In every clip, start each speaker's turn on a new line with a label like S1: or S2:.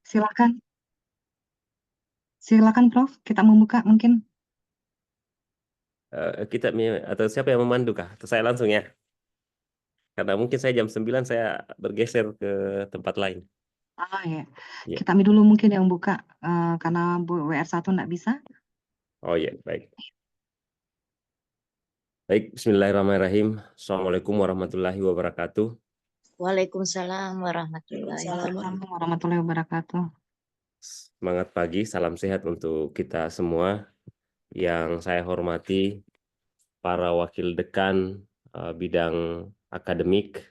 S1: Silakan, silakan Prof. Kita membuka mungkin.
S2: Kita atau siapa yang memandu kah? Atau saya langsung ya? Karena mungkin saya jam 9 saya bergeser ke tempat lain.
S1: Ah ya,
S2: Ya.
S1: kita dulu mungkin yang buka karena Bu WR1 nggak bisa.
S2: Oh ya, baik. Baik, Bismillahirrahmanirrahim. Assalamualaikum warahmatullahi wabarakatuh.
S3: Waalaikumsalam warahmatullahi wabarakatuh.
S1: Assalamualaikum warahmatullahi wabarakatuh.
S2: Semangat pagi, salam sehat untuk kita semua. Yang saya hormati para wakil dekan bidang akademik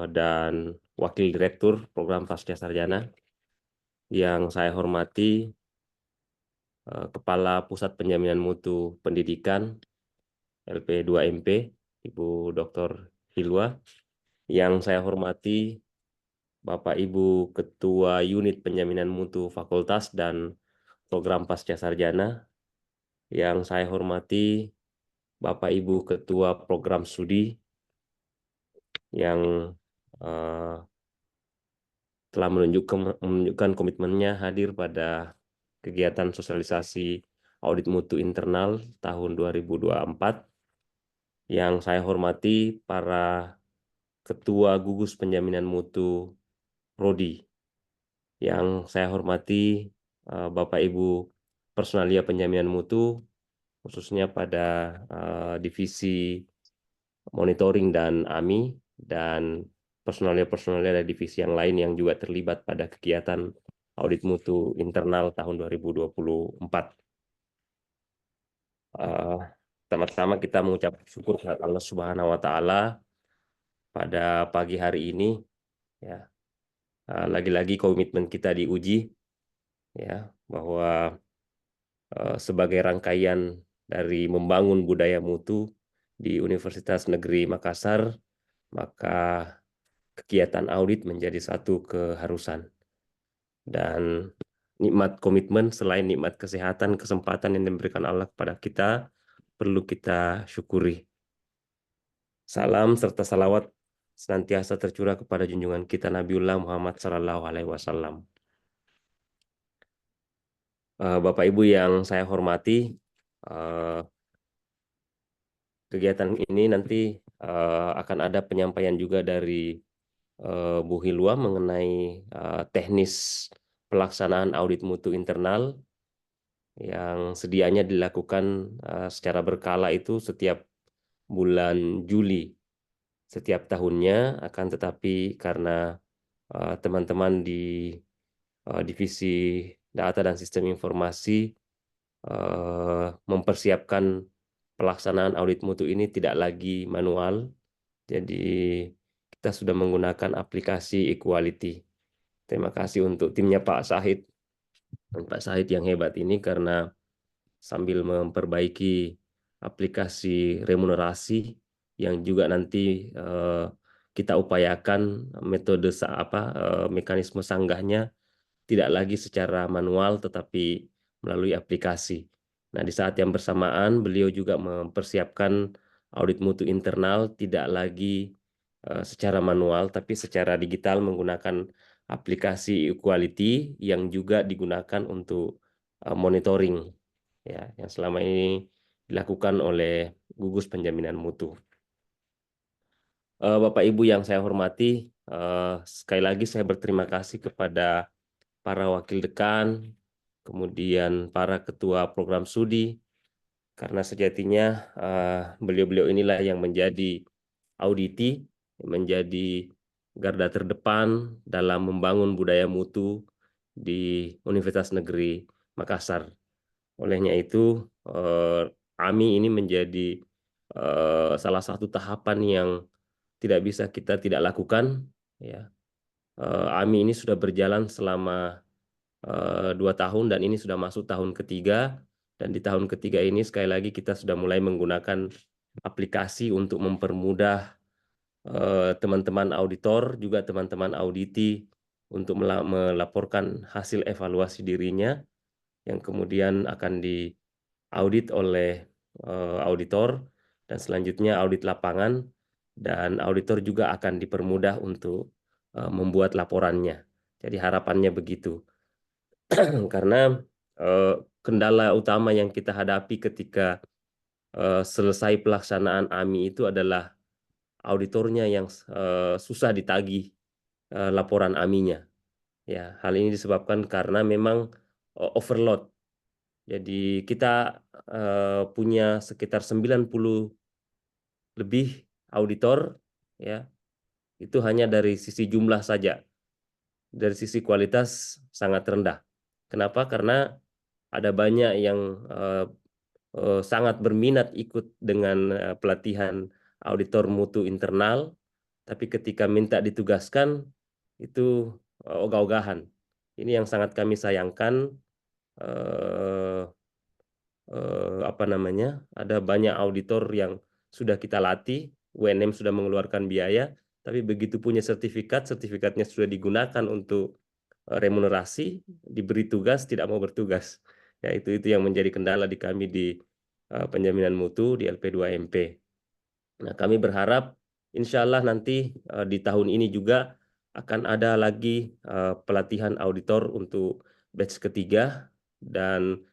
S2: dan wakil direktur program Pasca Sarjana. Yang saya hormati Kepala Pusat Penjaminan Mutu Pendidikan LP2MP, Ibu Dr. Hilwa. Yang saya hormati Bapak Ibu Ketua Unit Penjaminan Mutu Fakultas dan Program Pasca Sarjana. Yang saya hormati Bapak Ibu Ketua Program Studi yang telah menunjukkan komitmennya hadir pada kegiatan sosialisasi audit mutu internal tahun 2024. Yang saya hormati para Ketua Gugus Penjaminan Mutu Prodi. Yang saya hormati Bapak Ibu Personalia Penjaminan Mutu, khususnya pada divisi monitoring dan AMI, dan personalia-personalia dari divisi yang lain yang juga terlibat pada kegiatan audit mutu internal tahun 2024. Pertama-tama kita mengucap syukur kepada Allah Subhanahu wa Ta'ala pada pagi hari ini, ya. Lagi-lagi komitmen kita diuji, ya, bahwa sebagai rangkaian dari membangun budaya mutu di Universitas Negeri Makassar, maka kegiatan audit menjadi satu keharusan. Dan nikmat komitmen selain nikmat kesehatan, kesempatan yang diberikan Allah kepada kita, perlu kita syukuri. Salam serta salawat senantiasa tercurah kepada junjungan kita Nabiullah Muhammad SAW. Bapak Ibu yang saya hormati, kegiatan ini nanti akan ada penyampaian juga dari Bu Hilwa mengenai teknis pelaksanaan audit mutu internal yang sedianya dilakukan secara berkala itu setiap bulan Juli setiap tahunnya, akan tetapi karena teman-teman di divisi data dan sistem informasi mempersiapkan pelaksanaan audit mutu ini tidak lagi manual, jadi kita sudah menggunakan aplikasi Equality. Terima kasih untuk timnya Pak Sahid yang hebat ini, karena sambil memperbaiki aplikasi remunerasi yang juga nanti kita upayakan metode mekanisme sanggahnya tidak lagi secara manual tetapi melalui aplikasi. Nah, di saat yang bersamaan beliau juga mempersiapkan audit mutu internal tidak lagi secara manual tapi secara digital menggunakan aplikasi Equality yang juga digunakan untuk monitoring, ya, yang selama ini dilakukan oleh gugus penjaminan mutu. Bapak Ibu yang saya hormati, sekali lagi saya berterima kasih kepada para wakil dekan, kemudian para ketua program studi, karena sejatinya beliau-beliau inilah yang menjadi auditi, menjadi garda terdepan dalam membangun budaya mutu di Universitas Negeri Makassar. Olehnya itu, AMI ini menjadi salah satu tahapan yang tidak bisa kita tidak lakukan. Ya. AMI ini sudah berjalan selama 2 tahun dan ini sudah masuk tahun ketiga. Dan di tahun ketiga ini sekali lagi kita sudah mulai menggunakan aplikasi untuk mempermudah teman-teman auditor, juga teman-teman auditi untuk melaporkan hasil evaluasi dirinya yang kemudian akan diaudit oleh auditor, dan selanjutnya audit lapangan, dan auditor juga akan dipermudah untuk membuat laporannya. Jadi harapannya begitu. Karena kendala utama yang kita hadapi ketika selesai pelaksanaan AMI itu adalah auditornya yang susah ditagih laporan AMI-nya. Ya, hal ini disebabkan karena memang overload. Jadi kita punya sekitar 90 lebih auditor, ya. Itu hanya dari sisi jumlah saja. Dari sisi kualitas sangat rendah. Kenapa? Karena ada banyak yang sangat berminat ikut dengan pelatihan auditor mutu internal, tapi ketika minta ditugaskan itu ogah-ogahan. Ini yang sangat kami sayangkan. Apa namanya? Ada banyak auditor yang sudah kita latih, UNM sudah mengeluarkan biaya, tapi begitu punya sertifikat, sertifikatnya sudah digunakan untuk remunerasi, diberi tugas tidak mau bertugas. Ya, itu yang menjadi kendala di kami di penjaminan mutu di LP2MP. Nah, kami berharap insya Allah nanti di tahun ini juga akan ada lagi pelatihan auditor untuk batch ketiga, dan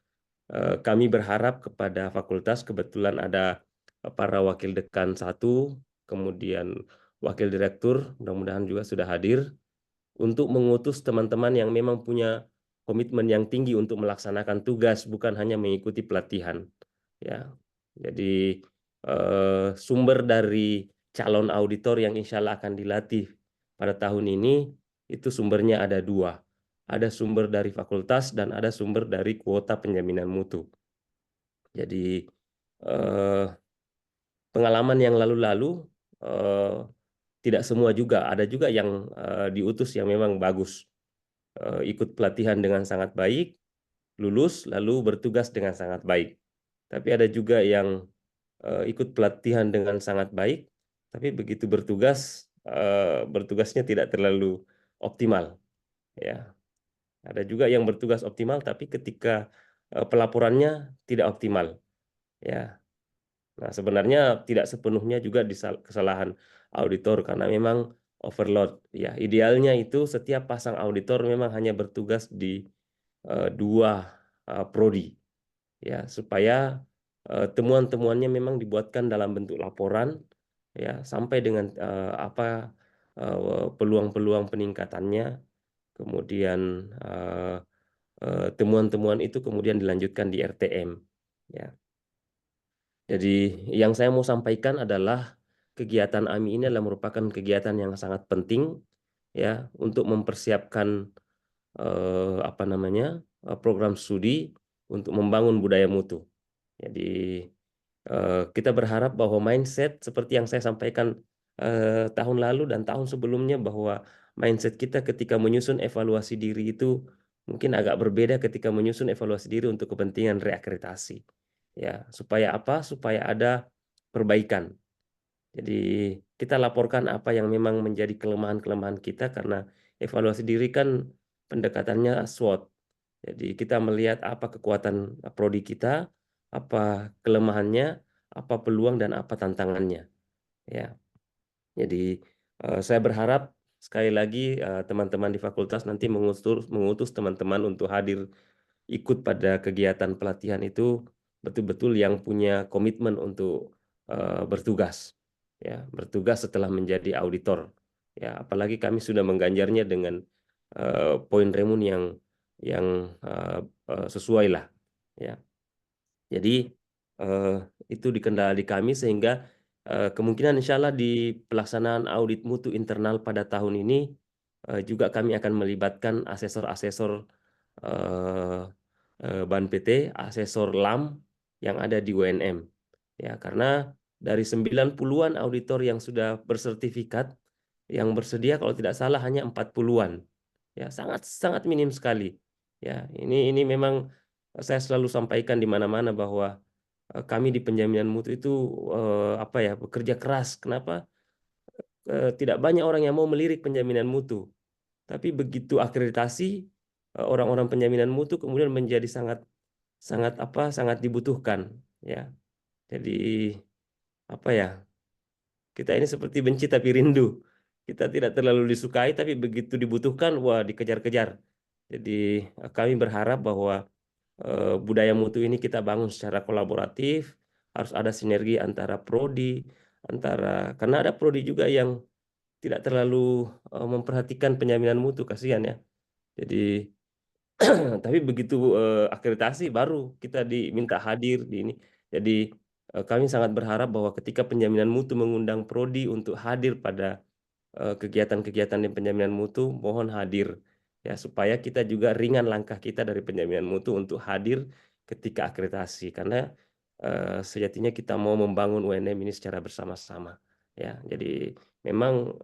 S2: kami berharap kepada fakultas, kebetulan ada para wakil dekan 1, kemudian wakil direktur, mudah-mudahan juga sudah hadir, untuk mengutus teman-teman yang memang punya komitmen yang tinggi untuk melaksanakan tugas, bukan hanya mengikuti pelatihan. Ya, jadi sumber dari calon auditor yang insya Allah akan dilatih pada tahun ini, itu sumbernya ada 2. Ada sumber dari fakultas dan ada sumber dari kuota penjaminan mutu. Jadi pengalaman yang lalu-lalu tidak semua juga, ada juga yang diutus yang memang bagus, ikut pelatihan dengan sangat baik, lulus lalu bertugas dengan sangat baik. Tapi ada juga yang ikut pelatihan dengan sangat baik, tapi begitu bertugas, bertugasnya tidak terlalu optimal. Ya, ada juga yang bertugas optimal, tapi ketika pelaporannya tidak optimal. Ya, nah sebenarnya tidak sepenuhnya juga kesalahan auditor karena memang overload. Ya, idealnya itu setiap pasang auditor memang hanya bertugas di 2 prodi, ya, supaya temuan-temuannya memang dibuatkan dalam bentuk laporan, ya, sampai dengan apa peluang-peluang peningkatannya, kemudian temuan-temuan itu kemudian dilanjutkan di RTM, ya. Jadi yang saya mau sampaikan adalah kegiatan AMI ini adalah merupakan kegiatan yang sangat penting, ya, untuk mempersiapkan apa namanya program studi untuk membangun budaya mutu. Jadi kita berharap bahwa mindset seperti yang saya sampaikan tahun lalu dan tahun sebelumnya, bahwa mindset kita ketika menyusun evaluasi diri itu mungkin agak berbeda ketika menyusun evaluasi diri untuk kepentingan reakreditasi. Ya, supaya apa? Supaya ada perbaikan. Jadi kita laporkan apa yang memang menjadi kelemahan-kelemahan kita, karena evaluasi diri kan pendekatannya SWOT. Jadi kita melihat apa kekuatan prodi kita, apa kelemahannya, apa peluang dan apa tantangannya. Ya. Jadi saya berharap sekali lagi teman-teman di fakultas nanti mengutus teman-teman untuk hadir ikut pada kegiatan pelatihan itu betul-betul yang punya komitmen untuk bertugas, ya, bertugas setelah menjadi auditor, ya, apalagi kami sudah mengganjarnya dengan poin remun yang sesuai lah, ya. Jadi itu dikendali kami sehingga kemungkinan insya Allah di pelaksanaan audit mutu internal pada tahun ini juga kami akan melibatkan asesor-asesor BAN PT, asesor LAM yang ada di UNM. Ya, karena dari 90-an auditor yang sudah bersertifikat, yang bersedia kalau tidak salah hanya 40-an. Ya, sangat minim sekali. Ya, ini memang saya selalu sampaikan di mana-mana bahwa kami di penjaminan mutu itu apa ya, bekerja keras. Kenapa? Tidak banyak orang yang mau melirik penjaminan mutu. Tapi begitu akreditasi, orang-orang penjaminan mutu kemudian menjadi sangat dibutuhkan, ya. Jadi apa ya, kita ini seperti benci tapi rindu. kita tidak terlalu disukai, tapi begitu dibutuhkan, wah dikejar-kejar. Jadi kami berharap bahwa budaya mutu ini kita bangun secara kolaboratif, harus ada sinergi antara prodi, karena ada prodi juga yang tidak terlalu memperhatikan penjaminan mutu, kasihan ya. Jadi tapi begitu akreditasi baru kita diminta hadir di ini. Jadi kami sangat berharap bahwa ketika penjaminan mutu mengundang prodi untuk hadir pada kegiatan-kegiatan di penjaminan mutu, mohon hadir ya, supaya kita juga ringan langkah kita dari penjaminan mutu untuk hadir ketika akreditasi, karena sejatinya kita mau membangun UNM ini secara bersama-sama ya. Jadi memang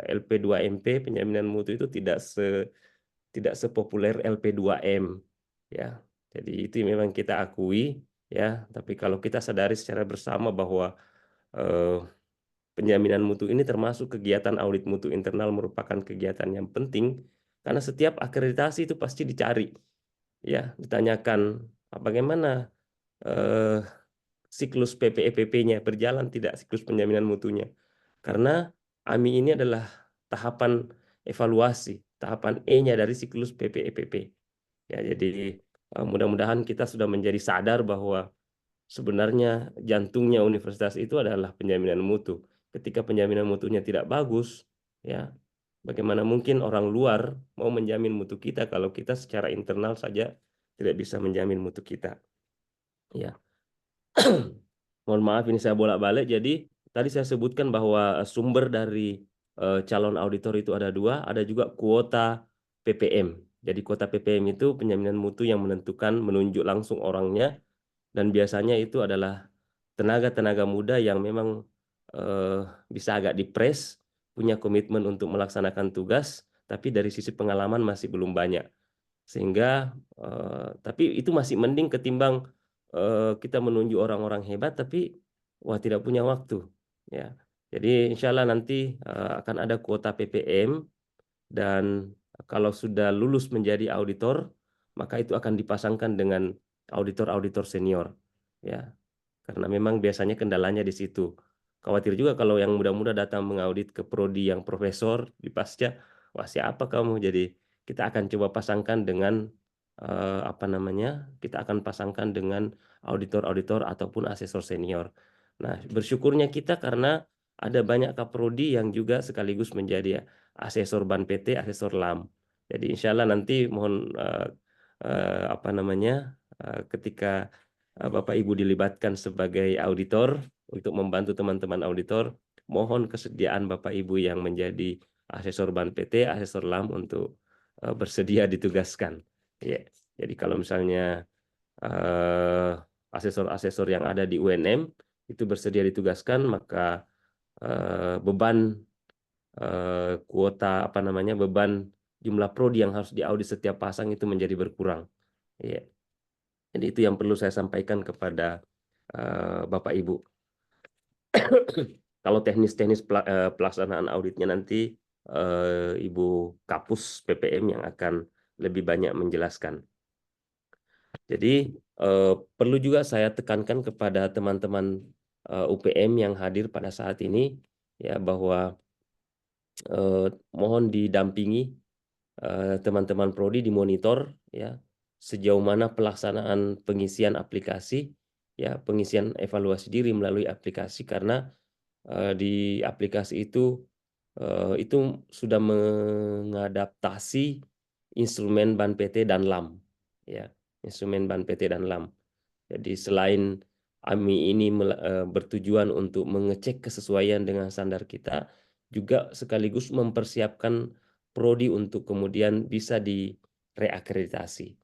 S2: LP2MP penjaminan mutu itu tidak sepopuler LP2M ya. Jadi itu memang kita akui ya, tapi kalau kita sadari secara bersama bahwa penjaminan mutu ini termasuk kegiatan audit mutu internal merupakan kegiatan yang penting, karena setiap akreditasi itu pasti dicari ya, ditanyakan bagaimana siklus PPEPP-nya berjalan tidak, siklus penjaminan mutunya. Karena AMI ini adalah tahapan evaluasi, tahapan E-nya dari siklus PPEPP. Ya, jadi mudah-mudahan kita sudah menjadi sadar bahwa sebenarnya jantungnya universitas itu adalah penjaminan mutu. Ketika penjaminan mutunya tidak bagus, ya, bagaimana mungkin orang luar mau menjamin mutu kita kalau kita secara internal saja tidak bisa menjamin mutu kita. Ya. Mohon maaf ini saya bolak-balik. Jadi tadi saya sebutkan bahwa sumber dari calon auditor itu ada dua, ada juga kuota PPM. Jadi kuota PPM itu penjaminan mutu yang menunjuk langsung orangnya, dan biasanya itu adalah tenaga-tenaga muda yang memang bisa agak dipres, punya komitmen untuk melaksanakan tugas, tapi dari sisi pengalaman masih belum banyak. Sehingga tapi itu masih mending ketimbang kita menunjuk orang-orang hebat tapi wah tidak punya waktu ya. Jadi insya Allah nanti akan ada kuota PPM, dan kalau sudah lulus menjadi auditor maka itu akan dipasangkan dengan auditor-auditor senior ya, karena memang biasanya kendalanya di situ. Khawatir juga kalau yang muda-muda datang mengaudit ke prodi yang profesor di pasca, wah siapa kamu? Jadi kita akan coba pasangkan dengan kita akan pasangkan dengan auditor-auditor ataupun asesor senior. Nah, bersyukurnya kita karena ada banyak kaprodi yang juga sekaligus menjadi asesor Ban PT, asesor LAM. Jadi insya Allah nanti mohon ketika Bapak Ibu dilibatkan sebagai auditor untuk membantu teman-teman auditor, mohon kesediaan Bapak Ibu yang menjadi asesor Ban PT, asesor LAM untuk bersedia ditugaskan. Ya. Jadi kalau misalnya asesor-asesor yang ada di UNM itu bersedia ditugaskan, maka beban beban jumlah prodi yang harus diaudit setiap pasang itu menjadi berkurang. Ya. Jadi itu yang perlu saya sampaikan kepada Bapak Ibu. Kalau teknis-teknis pelaksanaan auditnya nanti Ibu Kapus PPM yang akan lebih banyak menjelaskan. Jadi perlu juga saya tekankan kepada teman-teman UPM yang hadir pada saat ini ya, bahwa mohon didampingi teman-teman prodi, dimonitor ya sejauh mana pelaksanaan pengisian aplikasi ya, pengisian evaluasi diri melalui aplikasi, karena di aplikasi itu sudah mengadaptasi instrumen Ban PT dan LAM ya, instrumen Ban PT dan LAM. Jadi selain AMI ini bertujuan untuk mengecek kesesuaian dengan standar kita, juga sekaligus mempersiapkan prodi untuk kemudian bisa direakreditasi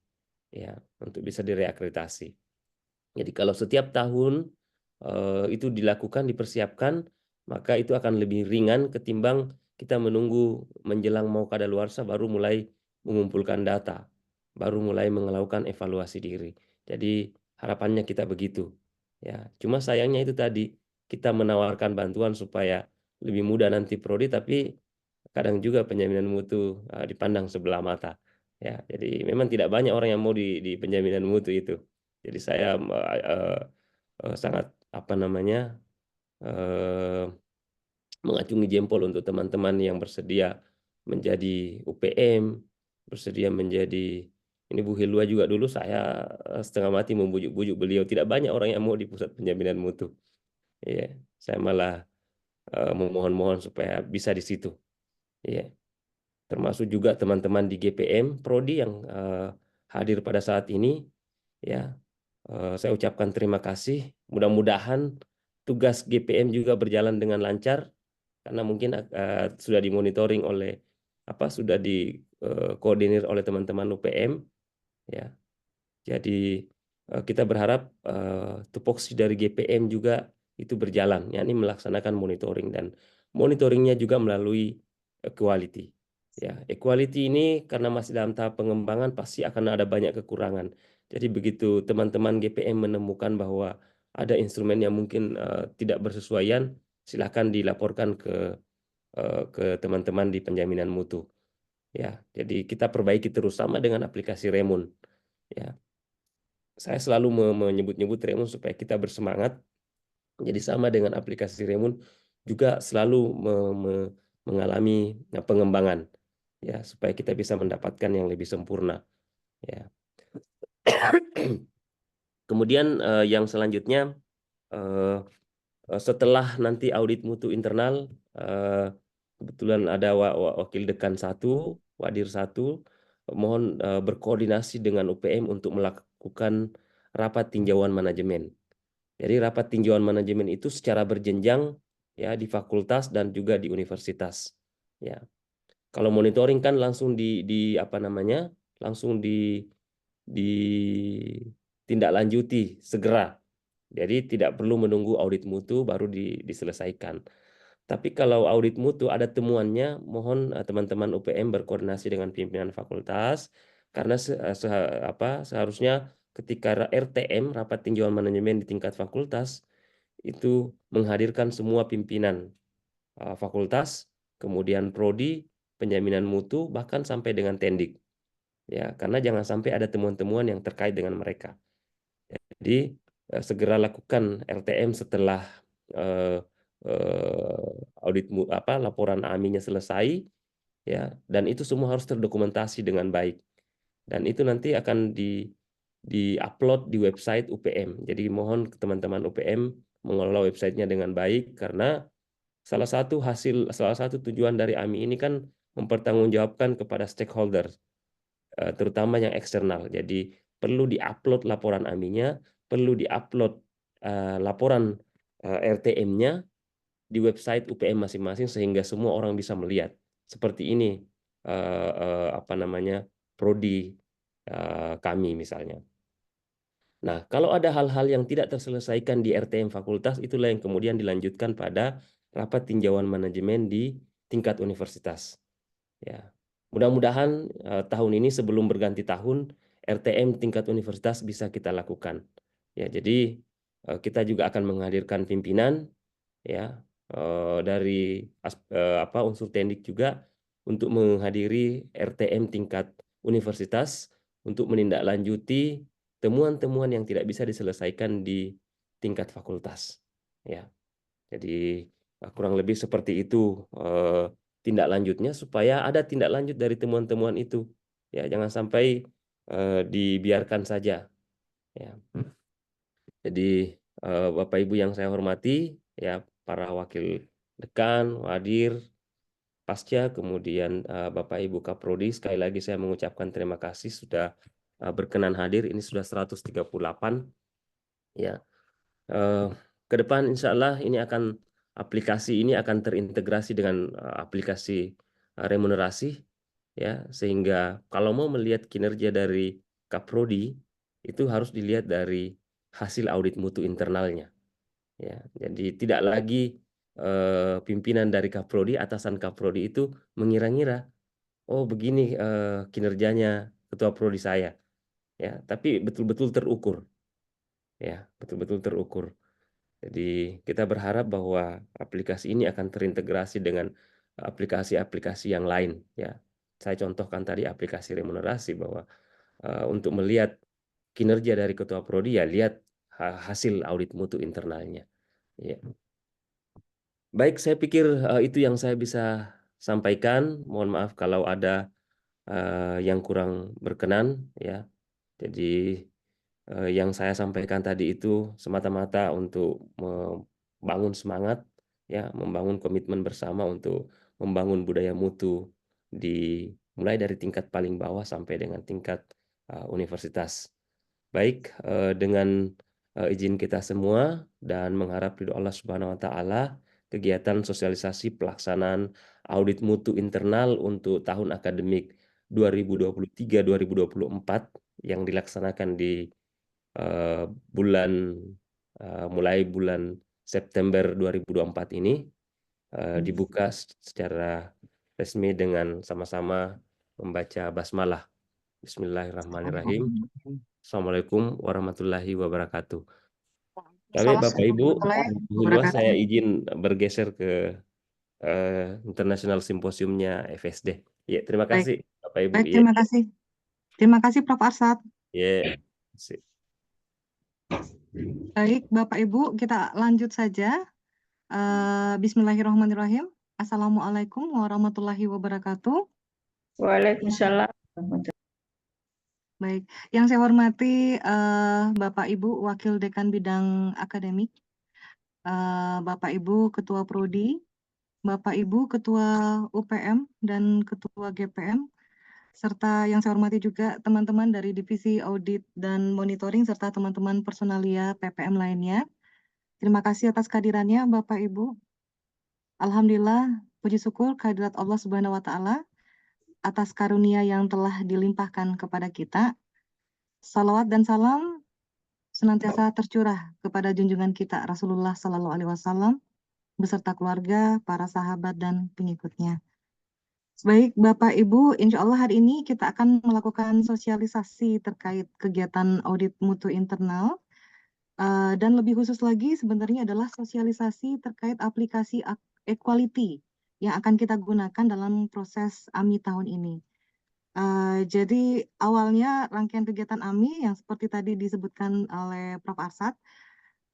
S2: ya, untuk bisa direakreditasi. Jadi kalau setiap tahun itu dilakukan, dipersiapkan, maka itu akan lebih ringan ketimbang kita menunggu menjelang mau kadaluarsa baru mulai mengumpulkan data, baru mulai melakukan evaluasi diri. Jadi harapannya kita begitu ya. Cuma sayangnya itu tadi, kita menawarkan bantuan supaya lebih mudah nanti prodi, tapi kadang juga penjaminan mutu dipandang sebelah mata ya. Jadi memang tidak banyak orang yang mau di penjaminan mutu itu. Jadi saya sangat mengacungi jempol untuk teman-teman yang bersedia menjadi UPM, bersedia menjadi ini Bu Hilwa juga dulu saya setengah mati membujuk-bujuk beliau, tidak banyak orang yang mau di pusat penjaminan mutu. Ya, saya malah memohon-mohon supaya bisa di situ. Ya, termasuk juga teman-teman di GPM Prodi yang hadir pada saat ini. Ya, saya ucapkan terima kasih. Mudah-mudahan tugas GPM juga berjalan dengan lancar karena mungkin sudah dimonitoring oleh sudah dikoordinir oleh teman-teman UPM. Ya, jadi kita berharap tupoksi dari GPM juga itu berjalan, yakni melaksanakan monitoring dan monitoringnya juga melalui equality. Ya, equality ini karena masih dalam tahap pengembangan pasti akan ada banyak kekurangan. Jadi begitu teman-teman GPM menemukan bahwa ada instrumen yang mungkin tidak bersesuaian, silakan dilaporkan ke teman-teman di penjaminan mutu. Ya, jadi kita perbaiki terus sama dengan aplikasi Remun. Ya, saya selalu menyebut-nyebut Remun supaya kita bersemangat. Jadi sama dengan aplikasi Remun juga selalu mengalami pengembangan ya supaya kita bisa mendapatkan yang lebih sempurna ya. Kemudian yang selanjutnya setelah nanti audit mutu internal kebetulan ada wakil dekan 1, wadir 1, mohon berkoordinasi dengan UPM untuk melakukan rapat tinjauan manajemen. Jadi rapat tinjauan manajemen itu secara berjenjang ya di fakultas dan juga di universitas. Ya. Kalau monitoring kan langsung langsung ditindaklanjuti segera. Jadi tidak perlu menunggu audit mutu baru diselesaikan. Tapi kalau audit mutu ada temuannya, mohon teman-teman UPM berkoordinasi dengan pimpinan fakultas karena seharusnya ketika RTM, rapat tinjauan manajemen di tingkat fakultas, itu menghadirkan semua pimpinan fakultas, kemudian prodi, penjaminan mutu, bahkan sampai dengan tendik. Ya, karena jangan sampai ada temuan-temuan yang terkait dengan mereka. Jadi segera lakukan RTM setelah audit laporan AMI-nya selesai, ya, dan itu semua harus terdokumentasi dengan baik. Dan itu nanti akan di-upload di website UPM. Jadi mohon teman-teman UPM mengelola websitenya dengan baik karena salah satu tujuan dari AMI ini kan mempertanggungjawabkan kepada stakeholder, terutama yang eksternal. Jadi perlu diupload laporan AMI-nya, perlu diupload laporan RTM-nya di website UPM masing-masing sehingga semua orang bisa melihat. Seperti ini prodi kami misalnya. Nah, kalau ada hal-hal yang tidak terselesaikan di RTM fakultas, itulah yang kemudian dilanjutkan pada rapat tinjauan manajemen di tingkat universitas. Ya, mudah-mudahan tahun ini sebelum berganti tahun, RTM tingkat universitas bisa kita lakukan. Ya, jadi kita juga akan menghadirkan pimpinan, ya, dari unsur tendik juga untuk menghadiri RTM tingkat universitas untuk menindaklanjuti temuan-temuan yang tidak bisa diselesaikan di tingkat fakultas. Ya, jadi kurang lebih seperti itu tindak lanjutnya supaya ada tindak lanjut dari temuan-temuan itu. Ya, jangan sampai dibiarkan saja. Ya. Jadi Bapak Ibu yang saya hormati, ya para wakil dekan, wadir, pasca, kemudian Bapak Ibu Kaprodi, sekali lagi saya mengucapkan terima kasih sudah berkenan hadir. Ini sudah 138. Ya, ke depan insya Allah aplikasi ini akan terintegrasi dengan aplikasi remunerasi, ya, sehingga kalau mau melihat kinerja dari Kaprodi itu harus dilihat dari hasil audit mutu internalnya. Ya, jadi tidak lagi pimpinan dari Kaprodi, atasan Kaprodi itu mengira-ngira, oh begini kinerjanya ketua prodi saya, ya, tapi betul-betul terukur, ya, betul-betul terukur. Jadi kita berharap bahwa aplikasi ini akan terintegrasi dengan aplikasi-aplikasi yang lain, ya. Saya contohkan tadi aplikasi remunerasi bahwa untuk melihat kinerja dari ketua prodi ya lihat hasil audit mutu internalnya. Ya. Baik, saya pikir itu yang saya bisa sampaikan. Mohon maaf kalau ada yang kurang berkenan ya. Jadi yang saya sampaikan tadi itu semata-mata untuk membangun semangat ya, membangun komitmen bersama untuk membangun budaya mutu mulai dari tingkat paling bawah sampai dengan tingkat universitas. Baik, dengan izin kita semua dan mengharap ridho Allah Subhanahu wa taala, kegiatan sosialisasi pelaksanaan audit mutu internal untuk tahun akademik 2023-2024 yang dilaksanakan di eh, bulan mulai bulan September 2024 ini dibuka secara resmi dengan sama-sama membaca basmalah. Bismillahirrahmanirrahim. Assalamualaikum warahmatullahi wabarakatuh. Tapi Bapak Ibu, dulu saya izin bergeser ke International Simposiumnya FSD. Ya, terima
S1: Baik,
S2: kasih Bapak Ibu.
S1: baik,
S2: Ya,
S1: terima kasih. Terima kasih Prof. Arsad.
S2: ya. Sip.
S1: Baik, Bapak Ibu, kita lanjut saja. Bismillahirrahmanirrahim. Assalamualaikum warahmatullahi wabarakatuh.
S3: Waalaikumsalam.
S1: Baik, yang saya hormati Bapak Ibu Wakil Dekan Bidang Akademik, Bapak Ibu Ketua Prodi, Bapak Ibu Ketua UPM dan Ketua GPM, serta yang saya hormati juga teman-teman dari Divisi Audit dan Monitoring serta teman-teman personalia PPM lainnya. Terima kasih atas kehadirannya Bapak Ibu. Alhamdulillah, puji syukur kehadirat Allah Subhanahu wa taala atas karunia yang telah dilimpahkan kepada kita. Salawat dan salam senantiasa tercurah kepada junjungan kita Rasulullah Sallallahu Alaihi Wasallam beserta keluarga, para sahabat dan pengikutnya. Baik Bapak Ibu, insya Allah hari ini kita akan melakukan sosialisasi terkait kegiatan audit mutu internal dan lebih khusus lagi sebenarnya adalah sosialisasi terkait aplikasi equality yang akan kita gunakan dalam proses AMI tahun ini. Jadi awalnya rangkaian kegiatan AMI yang seperti tadi disebutkan oleh Prof. Arsad,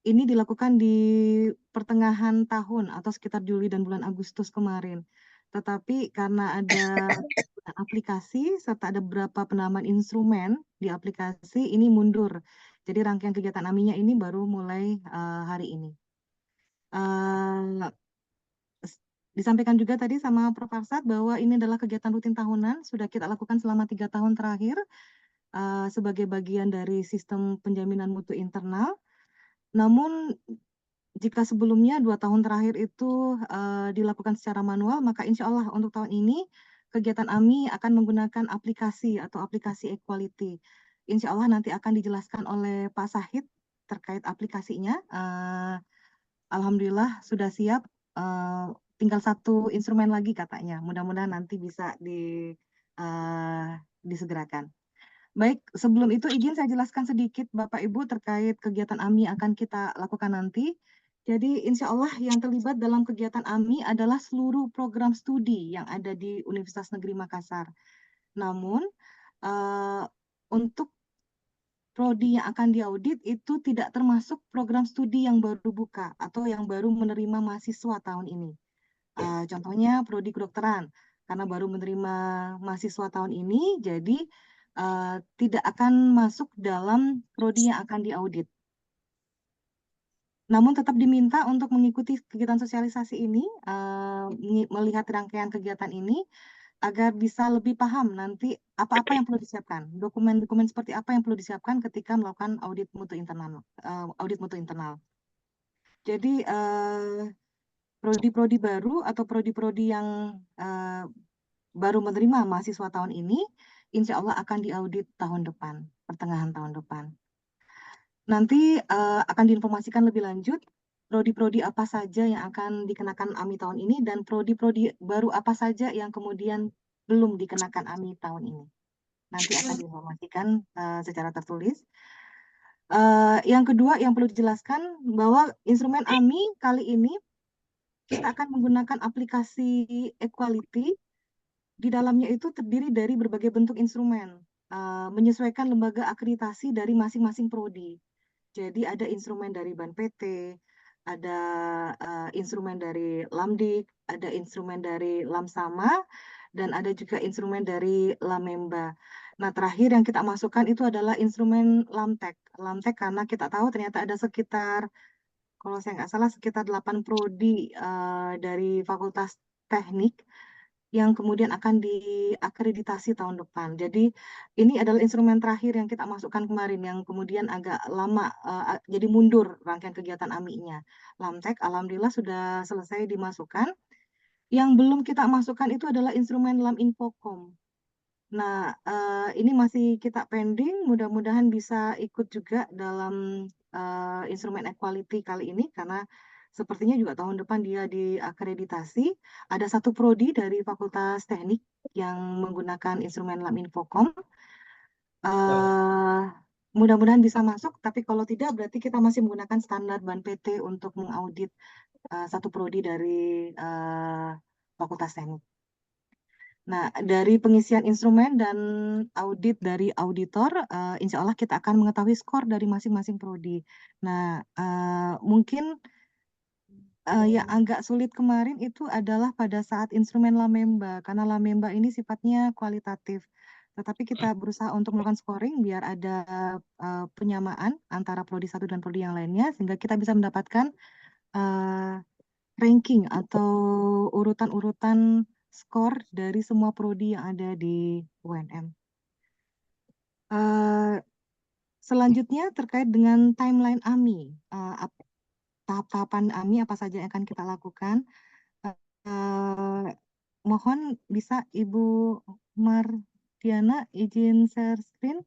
S1: ini dilakukan di pertengahan tahun atau sekitar Juli dan bulan Agustus kemarin. Tetapi karena ada aplikasi serta ada beberapa penambahan instrumen di aplikasi, ini mundur. Jadi rangkaian kegiatan AMI-nya ini baru mulai hari ini. Disampaikan juga tadi sama Prof. Arsad bahwa ini adalah kegiatan rutin tahunan, sudah kita lakukan selama 3 tahun terakhir sebagai bagian dari sistem penjaminan mutu internal. Namun jika sebelumnya 2 tahun terakhir itu dilakukan secara manual, maka insya Allah untuk tahun ini kegiatan AMI akan menggunakan aplikasi atau aplikasi equality. Insya Allah nanti akan dijelaskan oleh Pak Sahid terkait aplikasinya. Alhamdulillah sudah siap. Tinggal satu instrumen lagi katanya. Mudah-mudahan nanti bisa disegerakan. Baik, sebelum itu izin saya jelaskan sedikit Bapak Ibu terkait kegiatan AMI akan kita lakukan nanti. Jadi insya Allah yang terlibat dalam kegiatan AMI adalah seluruh program studi yang ada di Universitas Negeri Makassar. Namun untuk prodi yang akan diaudit itu tidak termasuk program studi yang baru buka atau yang baru menerima mahasiswa tahun ini. Contohnya prodi kedokteran, karena baru menerima mahasiswa tahun ini, jadi tidak akan masuk dalam prodi yang akan diaudit. Namun tetap diminta untuk mengikuti kegiatan sosialisasi ini, melihat rangkaian kegiatan ini, agar bisa lebih paham nanti apa-apa yang perlu disiapkan, dokumen-dokumen seperti apa yang perlu disiapkan ketika melakukan audit mutu internal. Jadi prodi-prodi baru atau prodi-prodi yang baru menerima mahasiswa tahun ini, insya Allah akan diaudit tahun depan, pertengahan tahun depan. Nanti akan diinformasikan lebih lanjut prodi-prodi apa saja yang akan dikenakan AMI tahun ini dan prodi-prodi baru apa saja yang kemudian belum dikenakan AMI tahun ini. Nanti akan diinformasikan secara tertulis. Yang kedua yang perlu dijelaskan bahwa instrumen AMI kali ini kita akan menggunakan aplikasi Equality. Di dalamnya itu terdiri dari berbagai bentuk instrumen, menyesuaikan lembaga akreditasi dari masing-masing prodi. Jadi ada instrumen dari BAN PT, ada instrumen dari Lamdik, ada instrumen dari Lamsama, dan ada juga instrumen dari Lamemba. Nah, terakhir yang kita masukkan itu adalah instrumen Lamtek. Lamtek karena kita tahu ternyata ada sekitar, kalau saya nggak salah, sekitar 8 prodi dari Fakultas Teknik yang kemudian akan diakreditasi tahun depan. Jadi ini adalah instrumen terakhir yang kita masukkan kemarin, yang kemudian agak lama, jadi mundur rangkaian kegiatan AMI-nya. Lamtek, alhamdulillah sudah selesai dimasukkan. Yang belum kita masukkan itu adalah instrumen Laminfocom. Nah, ini masih kita pending, mudah-mudahan bisa ikut juga dalam instrumen equality kali ini, karena sepertinya juga tahun depan dia diakreditasi. Ada satu prodi dari Fakultas Teknik yang menggunakan instrumen Laminfocom. Mudah-mudahan bisa masuk, tapi kalau tidak berarti kita masih menggunakan standar BAN PT untuk mengaudit satu prodi dari Fakultas Teknik. Nah, dari pengisian instrumen dan audit dari auditor, insya Allah kita akan mengetahui skor dari masing-masing prodi. Nah, mungkin yang agak sulit kemarin itu adalah pada saat instrumen Lamemba, karena Lamemba ini sifatnya kualitatif. Tetapi kita berusaha untuk melakukan scoring biar ada penyamaan antara prodi satu dan prodi yang lainnya, sehingga kita bisa mendapatkan ranking atau urutan-urutan skor dari semua prodi yang ada di UNM. Selanjutnya terkait dengan timeline AMI, tahap-tahapan AMI apa saja yang akan kita lakukan. Mohon bisa Ibu Mardiana izin share screen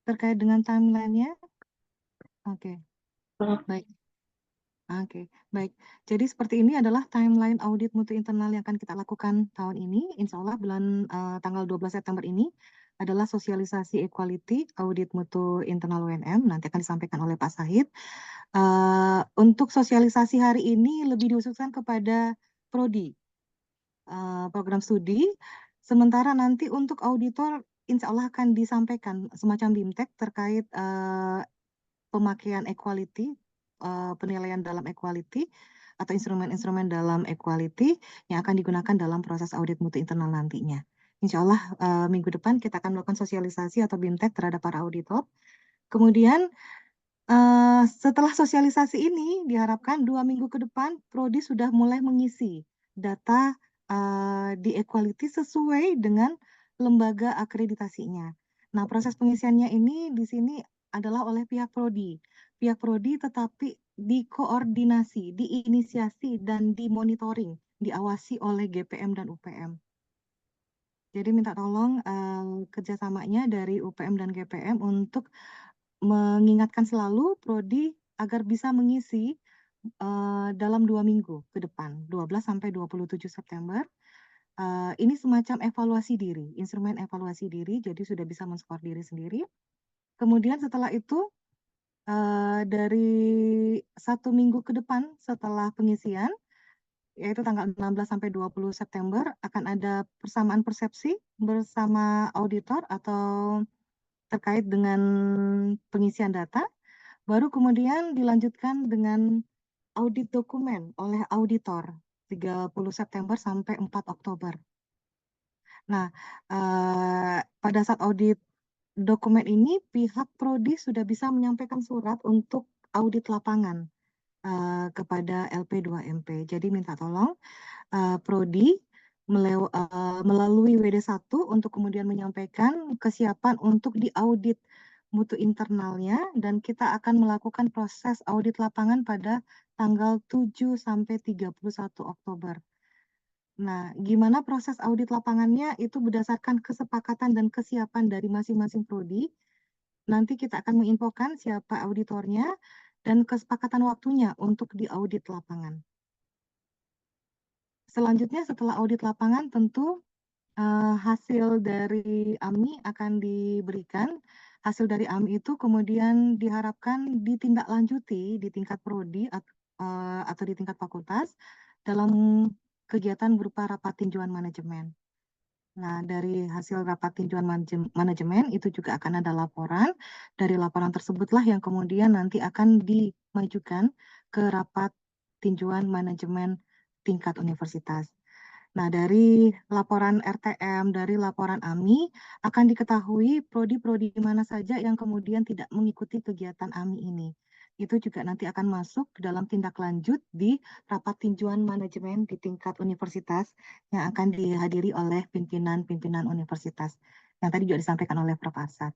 S1: terkait dengan timeline-nya. Oke, baik. Oke, baik. Jadi seperti ini adalah timeline audit mutu internal yang akan kita lakukan tahun ini. Insya Allah bulan tanggal 12 September ini adalah sosialisasi equality audit mutu internal UNM. Nanti akan disampaikan oleh Pak Sahid. Untuk sosialisasi hari ini lebih dihususkan kepada prodi, program studi. Sementara nanti untuk auditor insya Allah akan disampaikan semacam BIMTEK terkait pemakaian equality, penilaian dalam equality atau instrumen-instrumen dalam equality yang akan digunakan dalam proses audit mutu internal nantinya. Insya Allah minggu depan kita akan melakukan sosialisasi atau BIMTEK terhadap para auditor. Kemudian setelah sosialisasi ini diharapkan 2 minggu ke depan prodi sudah mulai mengisi data di equality sesuai dengan lembaga akreditasinya. Nah, proses pengisiannya ini di sini adalah oleh pihak prodi. Pihak prodi tetapi dikoordinasi, diinisiasi, dan dimonitoring, diawasi oleh GPM dan UPM. Jadi minta tolong kerjasamanya dari UPM dan GPM untuk mengingatkan selalu prodi agar bisa mengisi dalam 2 minggu ke depan, 12 sampai 27 September. Ini semacam evaluasi diri, instrumen evaluasi diri, jadi sudah bisa men-skor diri sendiri. Kemudian setelah itu, dari 1 minggu ke depan setelah pengisian, yaitu tanggal 16 sampai 20 September, akan ada persamaan persepsi bersama auditor atau terkait dengan pengisian data. Baru kemudian dilanjutkan dengan audit dokumen oleh auditor 30 September sampai 4 Oktober. Nah, pada saat audit dokumen ini pihak prodi sudah bisa menyampaikan surat untuk audit lapangan kepada LP2MP. Jadi minta tolong prodi melalui WD1 untuk kemudian menyampaikan kesiapan untuk diaudit mutu internalnya, dan kita akan melakukan proses audit lapangan pada tanggal 7 sampai 31 Oktober. Nah, gimana proses audit lapangannya itu berdasarkan kesepakatan dan kesiapan dari masing-masing prodi. Nanti kita akan menginfokan siapa auditornya dan kesepakatan waktunya untuk diaudit lapangan. Selanjutnya setelah audit lapangan tentu hasil dari AMI akan diberikan. Hasil dari AMI itu kemudian diharapkan ditindaklanjuti di tingkat prodi atau di tingkat fakultas dalam kegiatan berupa rapat tinjauan manajemen. Nah, dari hasil rapat tinjauan manajemen itu juga akan ada laporan. Dari laporan tersebutlah yang kemudian nanti akan dimajukan ke rapat tinjauan manajemen tingkat universitas. Nah, dari laporan RTM, dari laporan AMI, akan diketahui prodi-prodi mana saja yang kemudian tidak mengikuti kegiatan AMI ini. Itu juga nanti akan masuk dalam tindak lanjut di rapat tinjauan manajemen di tingkat universitas yang akan dihadiri oleh pimpinan-pimpinan universitas. Yang tadi juga disampaikan oleh Prof. Arsad.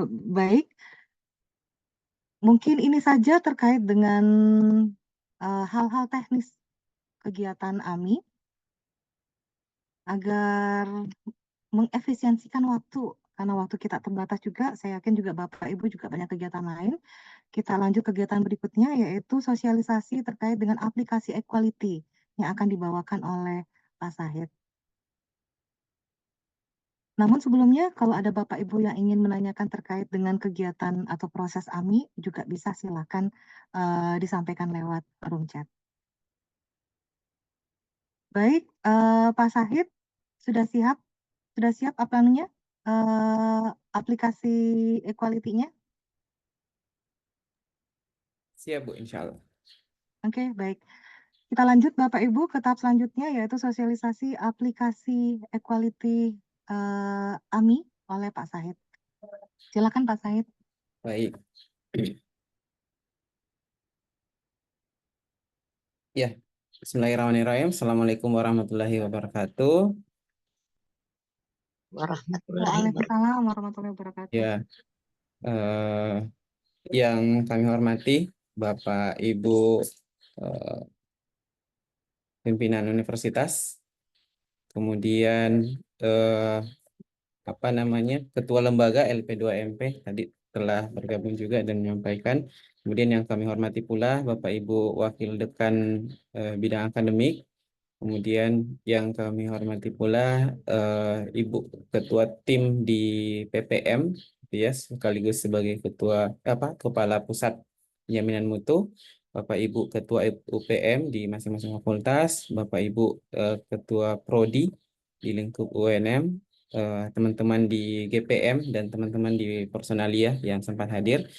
S1: Baik, mungkin ini saja terkait dengan hal-hal teknis kegiatan AMI agar mengefisiensikan waktu, karena waktu kita terbatas juga, saya yakin juga Bapak Ibu juga banyak kegiatan lain. Kita lanjut kegiatan berikutnya, yaitu sosialisasi terkait dengan aplikasi equality yang akan dibawakan oleh Pak Sahid. Namun sebelumnya, kalau ada Bapak Ibu yang ingin menanyakan terkait dengan kegiatan atau proses AMI, juga bisa silakan disampaikan lewat room chat. Baik, Pak Sahid, sudah siap? Sudah siap apa namanya? Aplikasi equality-nya?
S4: Siap, Bu, insya Allah.
S1: Oke, baik. Kita lanjut Bapak Ibu ke tahap selanjutnya, yaitu sosialisasi aplikasi equality AMI oleh Pak Sahid. Silakan Pak Sahid.
S4: Baik. Ya, Bismillahirrahmanirrahim. Assalamualaikum warahmatullahi wabarakatuh.
S1: Waalaikumsalam warahmatullahi wabarakatuh.
S4: Ya, yang kami hormati Bapak Ibu eh, pimpinan universitas, kemudian Ketua Lembaga LP2MP tadi telah bergabung juga dan menyampaikan. Kemudian yang kami hormati pula Bapak Ibu Wakil Dekan bidang akademik. Kemudian yang kami hormati pula Ibu Ketua Tim di PPM, ya, sekaligus sebagai Kepala Pusat Penjaminan Mutu, Bapak Ibu Ketua UPM di masing-masing fakultas, Bapak Ibu Ketua Prodi di lingkup UNM, teman-teman di GPM dan teman-teman di Personalia yang sempat hadir.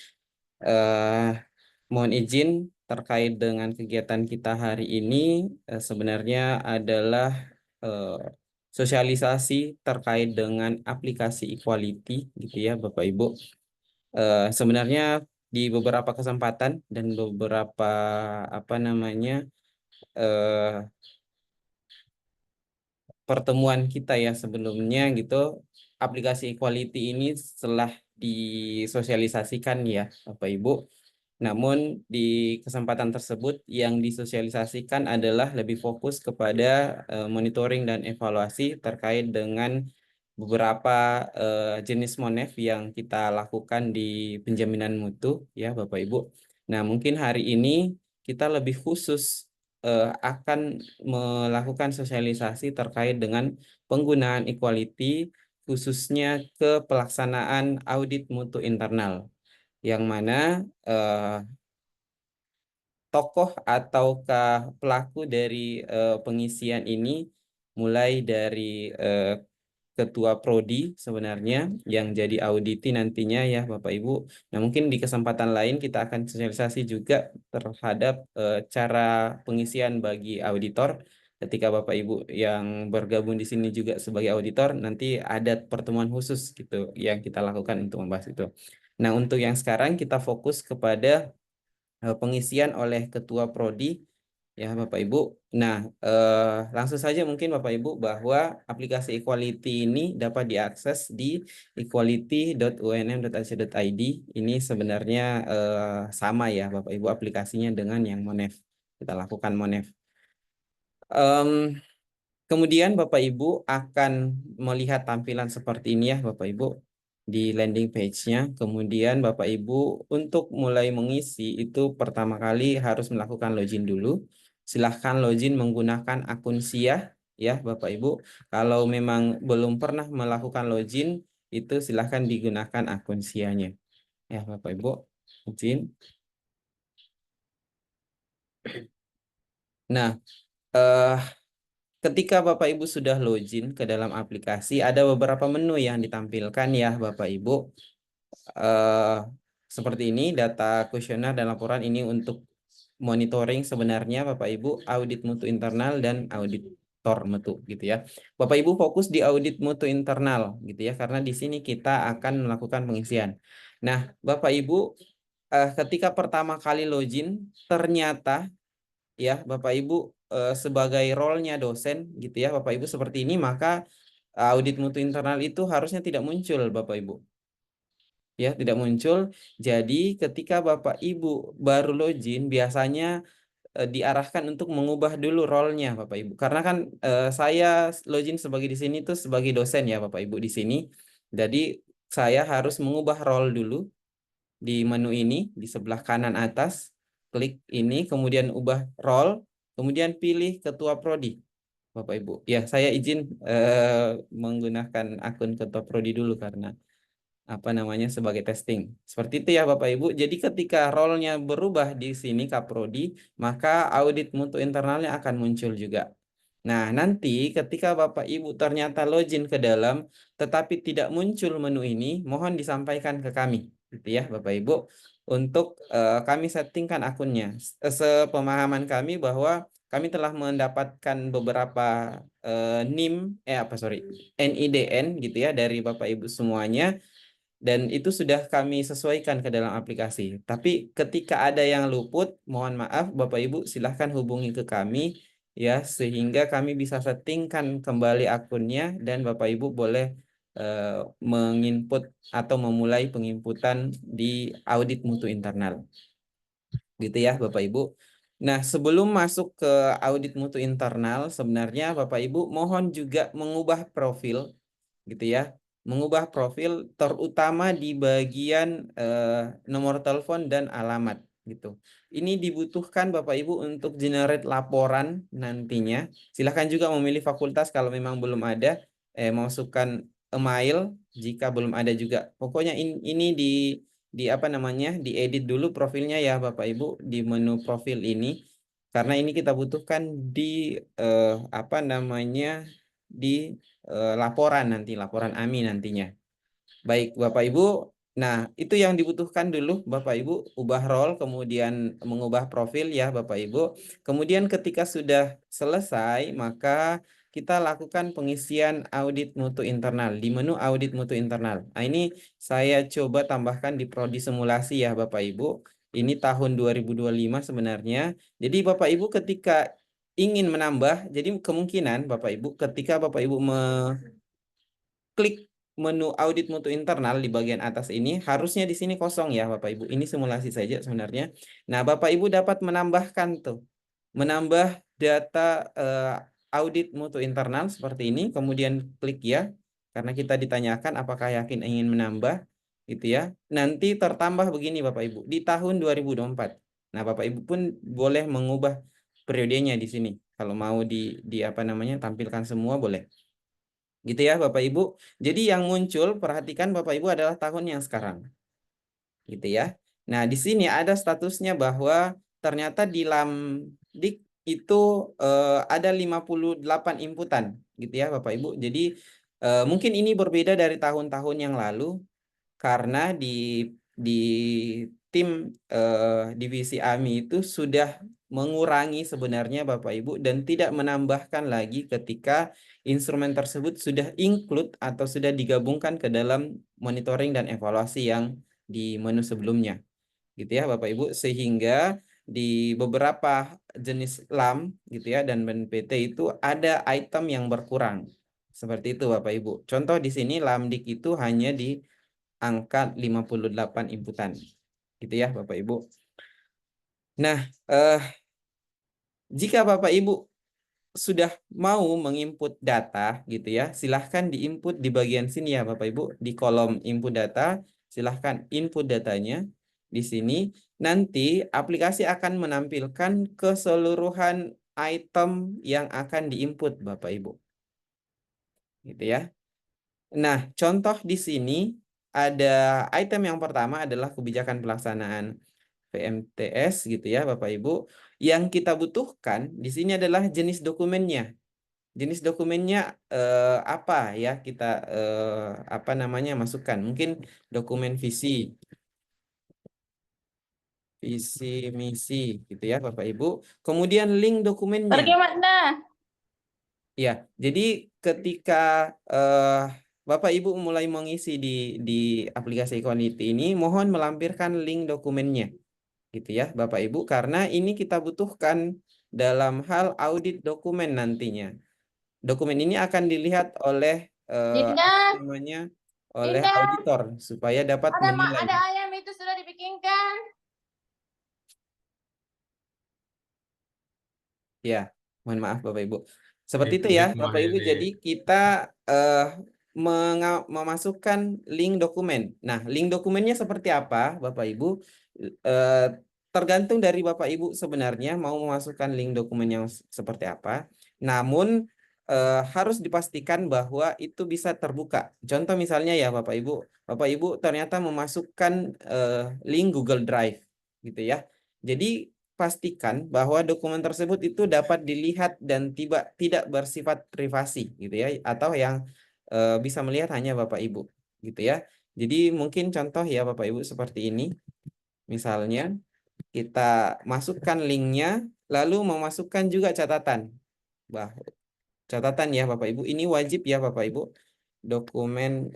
S4: Mohon izin terkait dengan kegiatan kita hari ini sebenarnya adalah eh, sosialisasi terkait dengan aplikasi equality gitu ya Bapak Ibu. Sebenarnya di beberapa kesempatan dan beberapa eh, pertemuan kita ya sebelumnya gitu, aplikasi equality ini setelah disosialisasikan ya Bapak Ibu. Namun di kesempatan tersebut yang disosialisasikan adalah lebih fokus kepada monitoring dan evaluasi terkait dengan beberapa jenis monef yang kita lakukan di penjaminan mutu ya Bapak Ibu. Nah, mungkin hari ini kita lebih khusus akan melakukan sosialisasi terkait dengan penggunaan equality khususnya ke pelaksanaan audit mutu internal yang mana tokoh ataukah pelaku dari pengisian ini mulai dari ketua prodi sebenarnya yang jadi auditi nantinya ya Bapak Ibu. Nah, mungkin di kesempatan lain kita akan sosialisasi juga terhadap cara pengisian bagi auditor. Ketika Bapak Ibu yang bergabung di sini juga sebagai auditor, nanti ada pertemuan khusus gitu yang kita lakukan untuk membahas itu. Nah, untuk yang sekarang kita fokus kepada pengisian oleh Ketua Prodi ya Bapak Ibu. Nah, langsung saja mungkin Bapak Ibu bahwa aplikasi Equality ini dapat diakses di equality.unm.ac.id. Ini sebenarnya sama ya Bapak Ibu aplikasinya dengan yang Monef. Kita lakukan Monef. Kemudian Bapak Ibu akan melihat tampilan seperti ini ya Bapak Ibu di landing page-nya. Kemudian Bapak Ibu untuk mulai mengisi itu pertama kali harus melakukan login dulu. Silahkan login menggunakan akun SIA ya Bapak Ibu. Kalau memang belum pernah melakukan login itu silahkan digunakan akun SIA-nya. Ya Bapak Ibu, izin. Nah, ketika Bapak Ibu sudah login ke dalam aplikasi, ada beberapa menu yang ditampilkan ya Bapak Ibu. Seperti ini, data kuesioner dan laporan ini untuk monitoring sebenarnya Bapak Ibu, audit mutu internal dan auditor mutu gitu ya. Bapak Ibu fokus di audit mutu internal gitu ya, karena di sini kita akan melakukan pengisian. Nah, Bapak Ibu, ketika pertama kali login, ternyata ya Bapak Ibu sebagai role-nya dosen gitu ya Bapak Ibu seperti ini, maka audit mutu internal itu harusnya tidak muncul Bapak Ibu. Ya, tidak muncul. Jadi ketika Bapak Ibu baru login, biasanya diarahkan untuk mengubah dulu role-nya Bapak Ibu. Karena kan saya login sebagai di sini tuh sebagai dosen ya Bapak Ibu di sini. Jadi saya harus mengubah role dulu di menu ini di sebelah kanan atas. Klik ini, kemudian ubah role, kemudian pilih ketua prodi Bapak Ibu. Ya, saya izin menggunakan akun ketua prodi dulu karena sebagai testing. Seperti itu ya Bapak Ibu. Jadi ketika role-nya berubah di sini Kaprodi, maka audit mutu internalnya akan muncul juga. Nah, nanti ketika Bapak Ibu ternyata login ke dalam tetapi tidak muncul menu ini, mohon disampaikan ke kami gitu ya Bapak Ibu untuk kami settingkan akunnya. Sepemahaman kami bahwa kami telah mendapatkan beberapa NIDN gitu ya dari Bapak Ibu semuanya, dan itu sudah kami sesuaikan ke dalam aplikasi. Tapi ketika ada yang luput, mohon maaf Bapak Ibu silahkan hubungi ke kami ya, sehingga kami bisa settingkan kembali akunnya dan Bapak Ibu boleh menginput atau memulai penginputan di audit mutu internal. Gitu ya Bapak Ibu. Nah, sebelum masuk ke audit mutu internal, sebenarnya Bapak Ibu mohon juga mengubah profil gitu ya. Mengubah profil terutama di bagian nomor telepon dan alamat gitu. Ini dibutuhkan Bapak Ibu untuk generate laporan nantinya. Silahkan juga memilih fakultas kalau memang belum ada, masukkan email jika belum ada juga. Pokoknya ini diedit dulu profilnya ya Bapak Ibu di menu profil ini, karena ini kita butuhkan di di laporan laporan AMI nantinya. Baik Bapak Ibu, nah itu yang dibutuhkan dulu Bapak Ibu, ubah role kemudian mengubah profil ya Bapak Ibu. Kemudian ketika sudah selesai, maka kita lakukan pengisian audit mutu internal di menu audit mutu internal. Nah, ini saya coba tambahkan di prodi simulasi ya Bapak Ibu. Ini tahun 2025 sebenarnya. Jadi Bapak Ibu ketika ingin menambah, jadi kemungkinan Bapak Ibu ketika Bapak Ibu klik menu audit mutu internal di bagian atas ini, harusnya di sini kosong ya Bapak Ibu. Ini simulasi saja sebenarnya. Nah, Bapak Ibu dapat menambahkan menambah data audit mutu internal seperti ini, kemudian klik ya, karena kita ditanyakan apakah yakin ingin menambah gitu ya. Nanti tertambah begini Bapak Ibu di tahun 2024. Nah, Bapak Ibu pun boleh mengubah periodenya di sini. Kalau mau tampilkan semua boleh. Gitu ya Bapak Ibu. Jadi yang muncul, perhatikan Bapak Ibu, adalah tahun yang sekarang. Gitu ya. Nah, di sini ada statusnya bahwa ternyata di Lamdik itu ada 58 inputan gitu ya Bapak Ibu. Jadi mungkin ini berbeda dari tahun-tahun yang lalu karena di tim divisi AMI itu sudah mengurangi sebenarnya Bapak Ibu dan tidak menambahkan lagi ketika instrumen tersebut sudah include atau sudah digabungkan ke dalam monitoring dan evaluasi yang di menu sebelumnya gitu ya Bapak Ibu, sehingga di beberapa jenis LAM gitu ya dan BNPT itu ada item yang berkurang seperti itu Bapak Ibu. Contoh di sini LAMDIK itu hanya di angka 58 inputan gitu ya Bapak Ibu. Nah, jika Bapak Ibu sudah mau menginput data gitu ya, silahkan diinput di bagian sini ya Bapak Ibu, di kolom input data, silahkan input datanya di sini. Nanti aplikasi akan menampilkan keseluruhan item yang akan diinput Bapak Ibu. Gitu ya. Nah, contoh di sini ada item yang pertama adalah kebijakan pelaksanaan PMTS gitu ya Bapak Ibu. Yang kita butuhkan di sini adalah jenis dokumennya. jenis dokumennya apa ya kita apa namanya masukkan. Mungkin dokumen visi misi gitu ya Bapak Ibu. Kemudian link dokumennya.
S3: Pergi mana?
S4: Ya, jadi ketika Bapak Ibu mulai mengisi di aplikasi Equality ini, mohon melampirkan link dokumennya, gitu ya Bapak Ibu, karena ini kita butuhkan dalam hal audit dokumen nantinya. Dokumen ini akan dilihat oleh apa
S3: Dinda,
S4: namanya, oleh
S3: Dinda,
S4: auditor supaya dapat menilai.
S3: ada ayam itu sudah dibikinkan.
S4: Ya, mohon maaf Bapak Ibu. Seperti itu ya Bapak Ibu. Jadi kita memasukkan link dokumen. Nah, link dokumennya seperti apa Bapak Ibu? Eh, Tergantung dari Bapak Ibu sebenarnya mau memasukkan link dokumen yang seperti apa. Namun harus dipastikan bahwa itu bisa terbuka. Contoh misalnya ya Bapak Ibu ternyata memasukkan link Google Drive gitu ya. Jadi pastikan bahwa dokumen tersebut itu dapat dilihat dan tidak bersifat privasi gitu ya, atau yang bisa melihat hanya Bapak Ibu gitu ya. Jadi mungkin contoh ya Bapak Ibu seperti ini. Misalnya kita masukkan linknya lalu memasukkan juga catatan. Catatan ya Bapak Ibu, ini wajib ya Bapak Ibu. Dokumen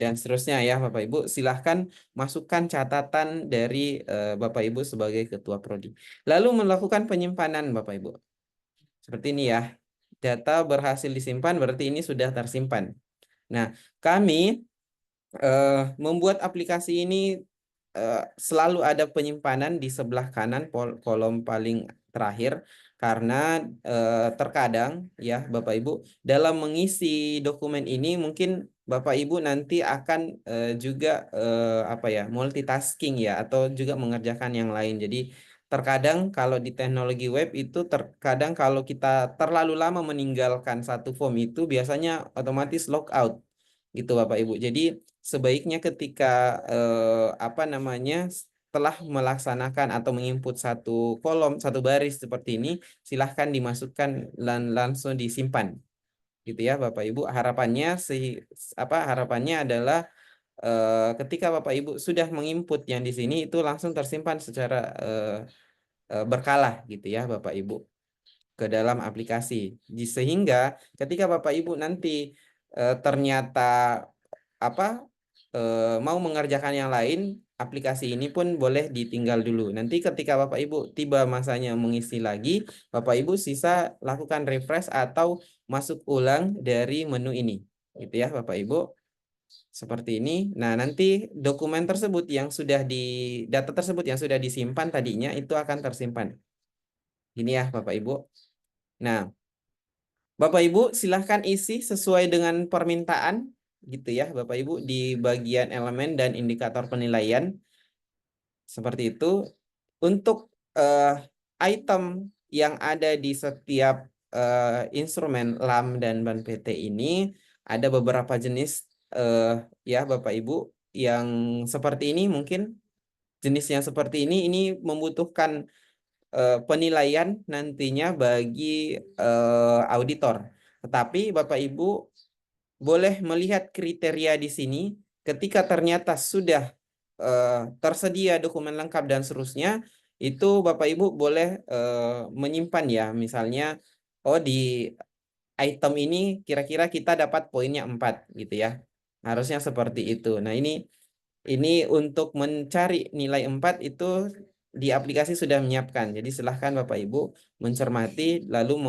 S4: dan seterusnya ya Bapak Ibu, silahkan masukkan catatan dari Bapak Ibu sebagai Ketua Prodi. Lalu melakukan penyimpanan Bapak Ibu. Seperti ini ya, data berhasil disimpan berarti ini sudah tersimpan. Nah, kami membuat aplikasi ini selalu ada penyimpanan di sebelah kanan kolom paling terakhir, karena terkadang ya Bapak Ibu dalam mengisi dokumen ini mungkin Bapak Ibu nanti akan juga apa ya, multitasking ya, atau juga mengerjakan yang lain. Jadi terkadang kalau di teknologi web itu terkadang kalau kita terlalu lama meninggalkan satu form itu biasanya otomatis logout gitu Bapak Ibu. Jadi sebaiknya ketika apa namanya, setelah melaksanakan atau menginput satu kolom, satu baris seperti ini, silahkan dimasukkan dan langsung disimpan gitu ya Bapak Ibu. Harapannya adalah ketika Bapak Ibu sudah menginput yang di sini itu langsung tersimpan secara berkala gitu ya Bapak Ibu ke dalam aplikasi. Sehingga ketika Bapak Ibu nanti ternyata apa mau mengerjakan yang lain, aplikasi ini pun boleh ditinggal dulu. Nanti ketika Bapak Ibu tiba masanya mengisi lagi, Bapak Ibu sisa lakukan refresh atau masuk ulang dari menu ini. Gitu ya Bapak Ibu. Seperti ini. Nah, nanti dokumen tersebut yang sudah data tersebut yang sudah disimpan tadinya itu akan tersimpan. Ini ya Bapak Ibu. Nah, Bapak Ibu silahkan isi sesuai dengan permintaan gitu ya Bapak Ibu di bagian elemen dan indikator penilaian. Seperti itu. Untuk item yang ada di setiap instrumen LAM dan BAN PT ini ada beberapa jenis ya Bapak Ibu yang seperti ini. Mungkin jenis yang seperti ini membutuhkan penilaian nantinya bagi auditor. Tetapi Bapak Ibu boleh melihat kriteria di sini ketika ternyata sudah tersedia dokumen lengkap dan seterusnya, itu Bapak Ibu boleh menyimpan ya. Misalnya, oh di item ini kira-kira kita dapat poinnya 4 gitu ya. Harusnya seperti itu. Nah, ini untuk mencari nilai 4 itu di aplikasi sudah menyiapkan. Jadi silahkan Bapak Ibu mencermati lalu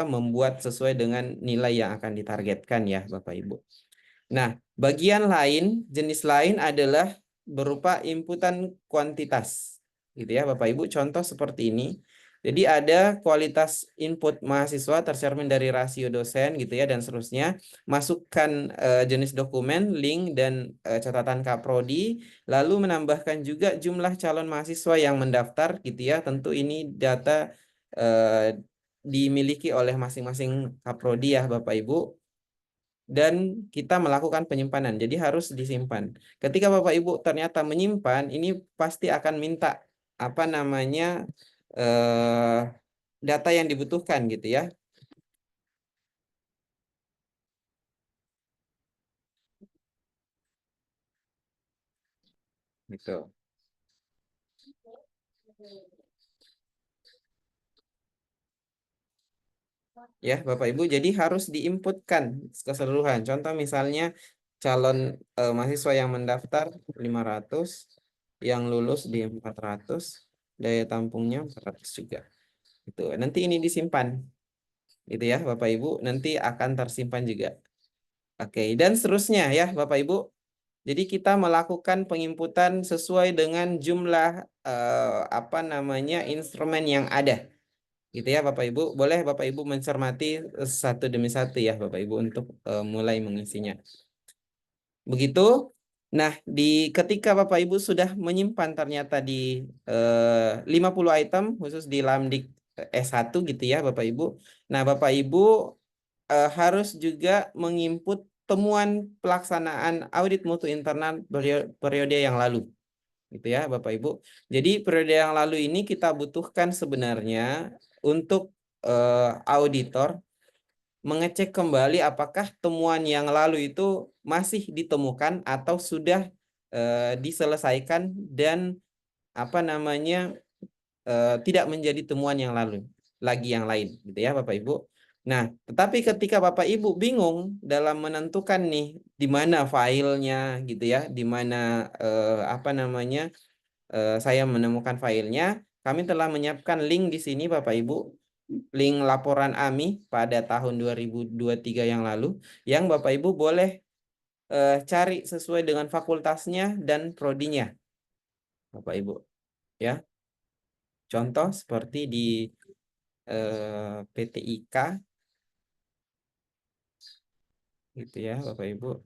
S4: membuat sesuai dengan nilai yang akan ditargetkan ya Bapak Ibu. Nah, bagian lain, jenis lain adalah berupa inputan kuantitas. Gitu ya Bapak Ibu, contoh seperti ini. Jadi ada kualitas input mahasiswa tercermin dari rasio dosen gitu ya dan seterusnya. Masukkan jenis dokumen, link dan catatan kaprodi, lalu menambahkan juga jumlah calon mahasiswa yang mendaftar gitu ya. Tentu ini data dimiliki oleh masing-masing kaprodi ya Bapak Ibu. Dan kita melakukan penyimpanan. Jadi harus disimpan. Ketika Bapak Ibu ternyata menyimpan, ini pasti akan minta apa namanya data yang dibutuhkan gitu ya. Gitu. Ya, Bapak Ibu, jadi harus diinputkan keseluruhan. Contoh misalnya calon mahasiswa yang mendaftar 500, yang lulus di 400, daya tampungnya 400 juga. Itu. Nanti ini disimpan. Gitu ya, Bapak Ibu, nanti akan tersimpan juga. Oke, dan seterusnya ya, Bapak Ibu. Jadi kita melakukan penginputan sesuai dengan jumlah apa namanya instrumen yang ada. Gitu ya Bapak Ibu. Boleh Bapak Ibu mencermati satu demi satu ya Bapak Ibu untuk mulai mengisinya. Begitu. Nah, ketika Bapak Ibu sudah menyimpan ternyata di 50 item khusus di Lamdik S1 gitu ya Bapak Ibu. Nah, Bapak Ibu harus juga menginput temuan pelaksanaan audit mutu internal periode yang lalu. Gitu ya Bapak Ibu. Jadi periode yang lalu ini kita butuhkan sebenarnya untuk auditor mengecek kembali apakah temuan yang lalu itu masih ditemukan atau sudah diselesaikan dan apa namanya tidak menjadi temuan yang lalu lagi yang lain gitu ya Bapak Ibu. Nah, tetapi ketika Bapak Ibu bingung dalam menentukan nih di mana filenya gitu ya, di mana apa namanya saya menemukan filenya, kami telah menyiapkan link di sini Bapak Ibu, link laporan AMI pada tahun 2023 yang lalu, yang Bapak Ibu boleh cari sesuai dengan fakultasnya dan prodinya, Bapak Ibu. Ya, contoh seperti di PTIK, gitu ya Bapak Ibu.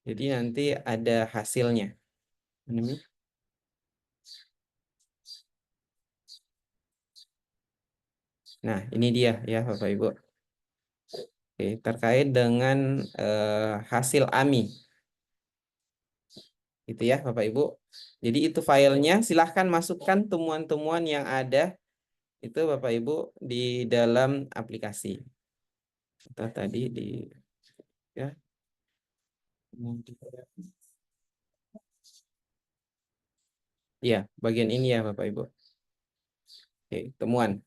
S4: Jadi nanti ada hasilnya. Ini. Nah, ini dia ya Bapak Ibu. Oke, terkait dengan hasil AMI. Gitu ya Bapak Ibu. Jadi itu filenya, silahkan masukkan temuan-temuan yang ada itu Bapak Ibu di dalam aplikasi. Atau tadi di ya. Ya, bagian ini ya Bapak Ibu. Oke, temuan.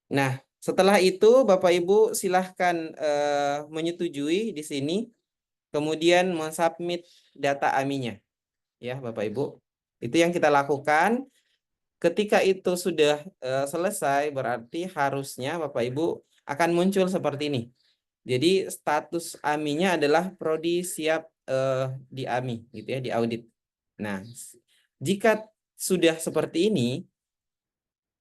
S4: Nah, setelah itu Bapak Ibu silahkan menyetujui di sini, kemudian mensubmit data AMI-nya. Ya, Bapak Ibu. Itu yang kita lakukan. Ketika itu sudah selesai, berarti harusnya Bapak Ibu akan muncul seperti ini. Jadi status AMI-nya adalah prodi siap di AMI, gitu ya, di audit. Nah, jika sudah seperti ini,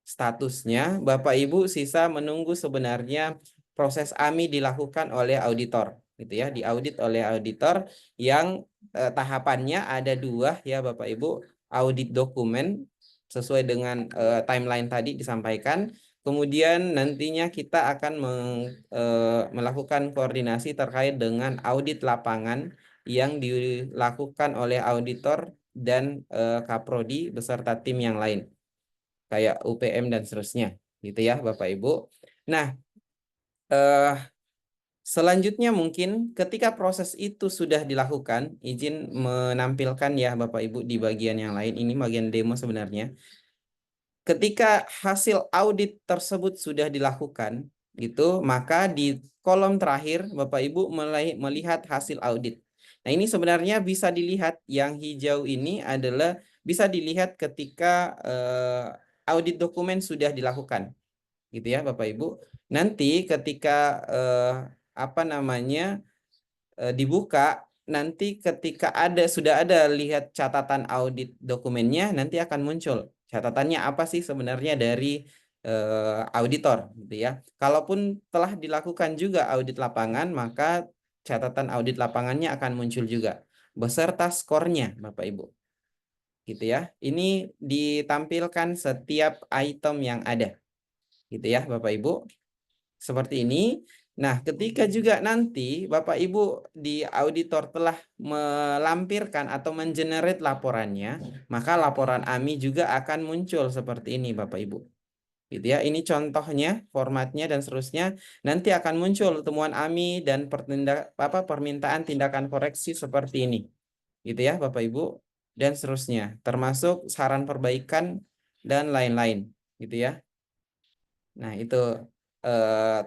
S4: statusnya Bapak Ibu sisa menunggu sebenarnya proses AMI dilakukan oleh auditor, gitu ya, diaudit oleh auditor yang tahapannya ada 2 ya Bapak Ibu, audit dokumen sesuai dengan timeline tadi disampaikan. Kemudian nantinya kita akan melakukan koordinasi terkait dengan audit lapangan yang dilakukan oleh auditor dan Kaprodi beserta tim yang lain kayak UPM dan seterusnya gitu ya Bapak Ibu. Nah, selanjutnya mungkin ketika proses itu sudah dilakukan, izin menampilkan ya Bapak Ibu di bagian yang lain, ini bagian demo sebenarnya. Ketika hasil audit tersebut sudah dilakukan gitu, maka di kolom terakhir Bapak Ibu melihat hasil audit. Nah, ini sebenarnya bisa dilihat, yang hijau ini adalah bisa dilihat ketika audit dokumen sudah dilakukan. Gitu ya Bapak Ibu. Nanti ketika apa namanya dibuka, nanti ketika sudah ada lihat catatan audit dokumennya, nanti akan muncul catatannya apa sih sebenarnya dari auditor gitu ya. Kalaupun telah dilakukan juga audit lapangan, maka catatan audit lapangannya akan muncul juga beserta skornya Bapak Ibu. Gitu ya. Ini ditampilkan setiap item yang ada. Gitu ya Bapak Ibu. Seperti ini. Nah, ketika juga nanti Bapak Ibu di auditor telah melampirkan atau mengenerate laporannya, maka laporan AMI juga akan muncul seperti ini Bapak Ibu. Gitu ya. Ini contohnya, formatnya dan seterusnya. Nanti akan muncul temuan AMI dan permintaan tindakan koreksi seperti ini. Gitu ya Bapak Ibu dan seterusnya, termasuk saran perbaikan dan lain-lain, gitu ya. Nah, itu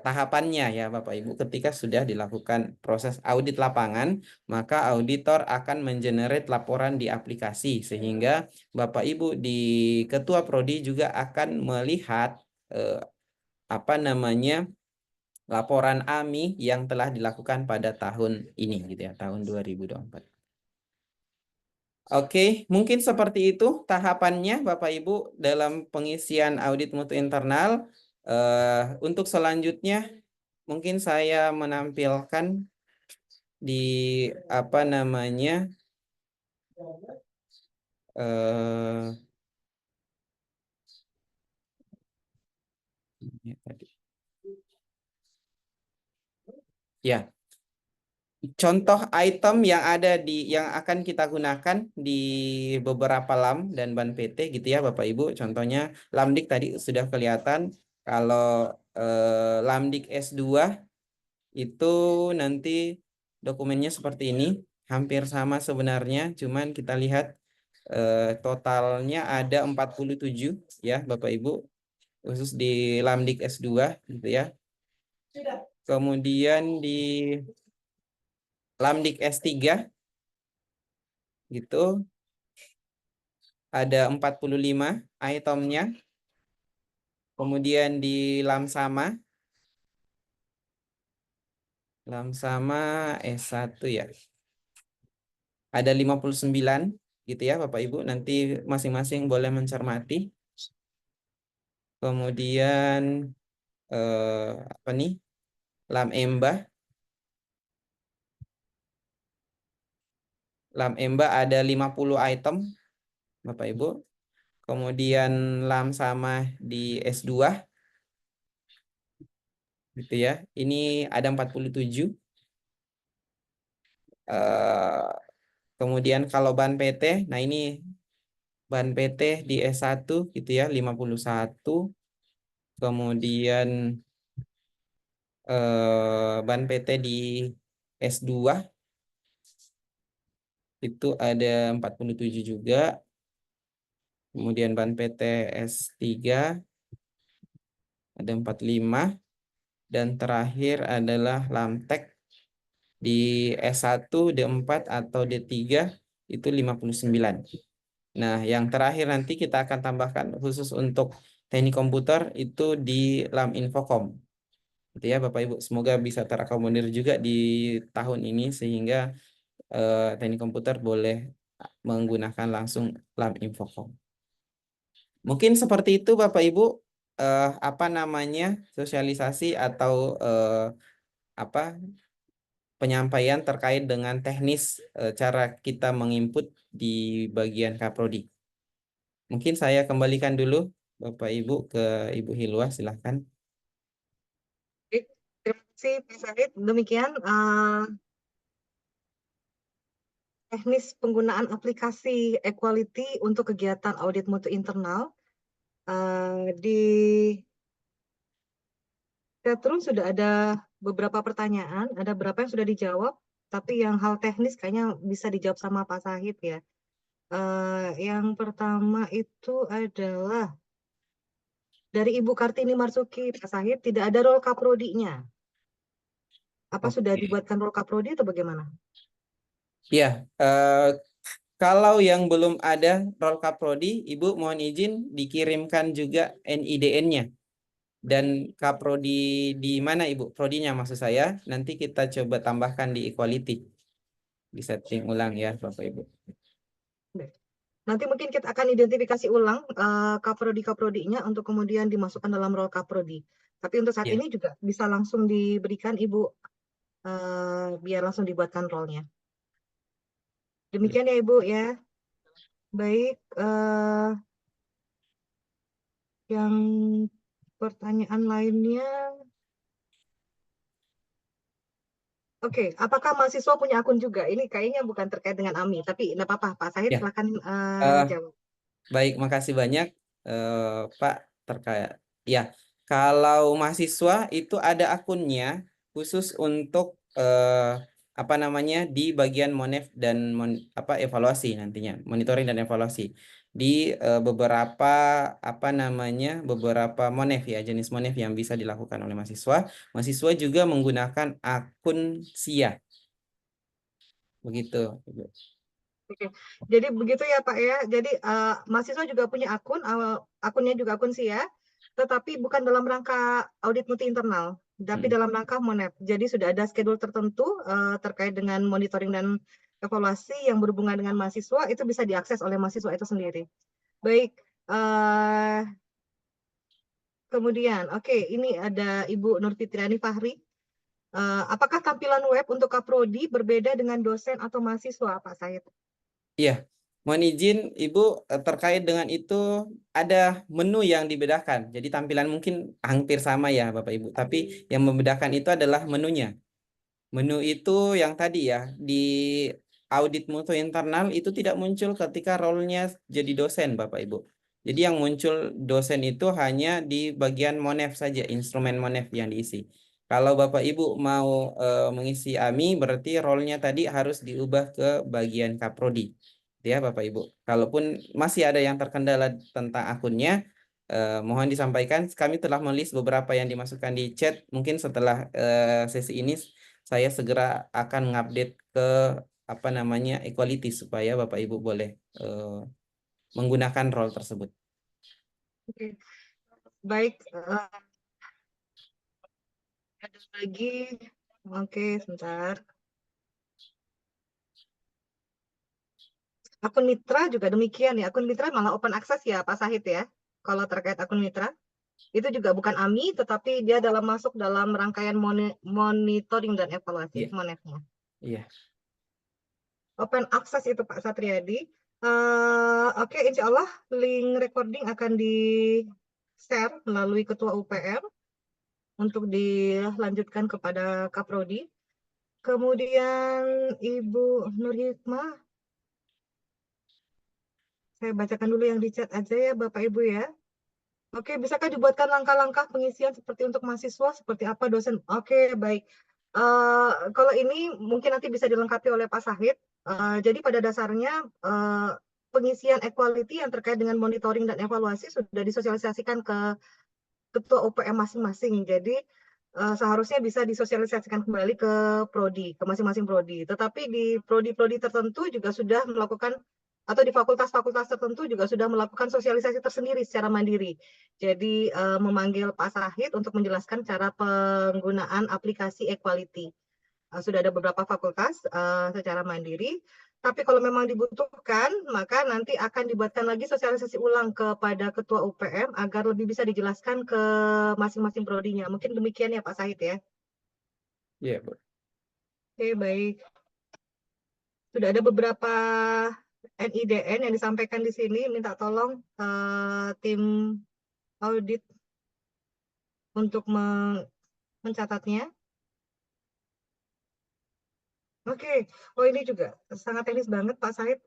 S4: tahapannya ya Bapak Ibu. Ketika sudah dilakukan proses audit lapangan, maka auditor akan mengenerate laporan di aplikasi sehingga Bapak Ibu di Ketua Prodi juga akan melihat apa namanya laporan AMI yang telah dilakukan pada tahun ini gitu ya, tahun 2024. Oke, mungkin seperti itu tahapannya Bapak Ibu dalam pengisian audit mutu internal. Untuk selanjutnya mungkin saya menampilkan di apa namanya ya, contoh item yang ada yang akan kita gunakan di beberapa LAM dan BAN PT gitu ya Bapak Ibu. Contohnya LAMDIK tadi sudah kelihatan. Kalau LAMDIK S2 itu nanti dokumennya seperti ini, hampir sama sebenarnya, cuman kita lihat totalnya ada 47 ya Bapak Ibu, khusus di LAMDIK S2 gitu ya. Kemudian di LAMDIK S3 gitu ada 45 itemnya. Kemudian di LAMSAMA S1 ya. Ada 59 gitu ya Bapak Ibu, nanti masing-masing boleh mencermati. Kemudian apa nih? LAM EMBA ada 50 item Bapak Ibu. Kemudian LAMSAMA di S2 gitu ya. Ini ada 47. Kemudian kalau BAN PT, nah ini BAN PT di S1 gitu ya, 51. Kemudian BAN PT di S2 itu ada 47 juga. Kemudian BAN PT S3 ada 45. Dan terakhir adalah LAMTEK di S1, D4 atau D3 itu 59. Nah, yang terakhir nanti kita akan tambahkan khusus untuk teknik komputer itu di LAM Infocom. Gitu ya Bapak Ibu, semoga bisa terakomodir juga di tahun ini sehingga teknik komputer boleh menggunakan langsung LAM Infocom. Mungkin seperti itu Bapak Ibu, apa namanya sosialisasi atau apa penyampaian terkait dengan teknis cara kita menginput di bagian Kaprodi. Mungkin saya kembalikan dulu Bapak Ibu ke Ibu Hilwa, silahkan.
S1: Baik, terima kasih Pak Syahid. Demikian teknis penggunaan aplikasi Equality untuk kegiatan audit mutu internal. Di chatroom sudah ada beberapa pertanyaan, ada beberapa yang sudah dijawab, tapi yang hal teknis kayaknya bisa dijawab sama Pak Syahid ya. Yang pertama itu adalah dari Ibu Kartini Marsuki, Pak Syahid, tidak ada roll kaprodinya. Apa sudah dibuatkan roll kaprodi atau bagaimana?
S4: Ya, kalau yang belum ada roll Kaprodi, Ibu mohon izin dikirimkan juga NIDN-nya. Dan Kaprodi di mana Ibu? Prodinya maksud saya. Nanti kita coba tambahkan di Equality. Di setting ulang ya Bapak Ibu.
S1: Nanti mungkin kita akan identifikasi ulang kaprodi-kaprodinya untuk kemudian dimasukkan dalam roll kaprodi. Tapi untuk saat
S4: Ya.
S1: ini juga bisa langsung diberikan Ibu biar langsung dibuatkan rollnya. Demikian ya Ibu ya. Baik, yang pertanyaan lainnya Oke, apakah mahasiswa punya akun juga? Ini kayaknya bukan terkait dengan AMI, tapi enggak apa-apa. Pak Sahid
S4: Ya,
S1: silakan
S4: eh,
S1: jawab.
S4: baik, makasih banyak Pak terkait. Ya, kalau mahasiswa itu ada akunnya khusus untuk apa namanya di bagian monef dan evaluasi nantinya, monitoring dan evaluasi di beberapa apa namanya beberapa monef ya, jenis monef yang bisa dilakukan oleh mahasiswa. Mahasiswa juga menggunakan akun SIA. Begitu, Ibu.
S1: Oke, jadi begitu ya Pak ya. Jadi mahasiswa juga punya akun, akunnya juga akun SIA, tetapi bukan dalam rangka audit mutu internal, tapi dalam rangka monef. Jadi sudah ada schedule tertentu terkait dengan monitoring dan evaluasi yang berhubungan dengan mahasiswa, itu bisa diakses oleh mahasiswa itu sendiri. Baik, kemudian oke, ini ada Ibu Nur Fitriani Fahri. Apakah tampilan web untuk Kaprodi berbeda dengan dosen atau mahasiswa, Pak Said?
S4: Iya, mohon izin Ibu terkait dengan itu ada menu yang dibedakan. Jadi tampilan mungkin hampir sama ya Bapak Ibu, tapi yang membedakan itu adalah menunya. Menu itu yang tadi ya di audit mutu internal itu tidak muncul ketika role-nya jadi dosen Bapak Ibu. Jadi yang muncul dosen itu hanya di bagian monef saja, instrumen monef yang diisi. Kalau Bapak Ibu mau mengisi AMI berarti role-nya tadi harus diubah ke bagian Kaprodi. Ya Bapak Ibu. Kalaupun masih ada yang terkendala tentang akunnya, mohon disampaikan kami telah menulis beberapa yang dimasukkan di chat. Mungkin setelah sesi ini saya segera akan mengupdate ke apa namanya equality supaya Bapak Ibu boleh menggunakan role tersebut.
S1: Oke. Baik, ada lagi. Oke, sebentar. Akun mitra juga demikian ya. Akun mitra malah open access ya, Pak Sahid ya. Kalau terkait akun mitra, itu juga bukan AMI, tetapi dia masuk dalam rangkaian monitoring dan evaluasi,
S4: Iya.
S1: monefnya.
S4: Iya.
S1: Open access itu Pak Satriadi. Oke, insya Allah link recording akan di-share melalui Ketua UPM untuk dilanjutkan kepada Kaprodi. Kemudian Ibu Nur Hikmah, saya bacakan dulu yang di chat aja ya Bapak Ibu ya. Oke, bisakah dibuatkan langkah-langkah pengisian seperti untuk mahasiswa, seperti apa dosen? Oke, baik. Kalau ini mungkin nanti bisa dilengkapi oleh Pak Sahid. Jadi pada dasarnya pengisian equality yang terkait dengan monitoring dan evaluasi sudah disosialisasikan ke ketua UPM masing-masing. Jadi seharusnya bisa disosialisasikan kembali ke prodi, ke masing-masing prodi. Tetapi di prodi-prodi tertentu juga sudah melakukan, atau di fakultas-fakultas tertentu juga sudah melakukan sosialisasi tersendiri secara mandiri. Jadi memanggil Pak Sahid untuk menjelaskan cara penggunaan aplikasi equality. Sudah ada beberapa fakultas secara mandiri. Tapi kalau memang dibutuhkan, maka nanti akan dibuatkan lagi sosialisasi ulang kepada Ketua UPM agar lebih bisa dijelaskan ke masing-masing prodinya. Mungkin demikian ya Pak Sahid ya.
S4: Iya, Bu.
S1: Oke, baik. Sudah ada beberapa NIDN yang disampaikan di sini. Minta tolong tim audit untuk mencatatnya. Oke, oh ini juga sangat teknis banget Pak Said.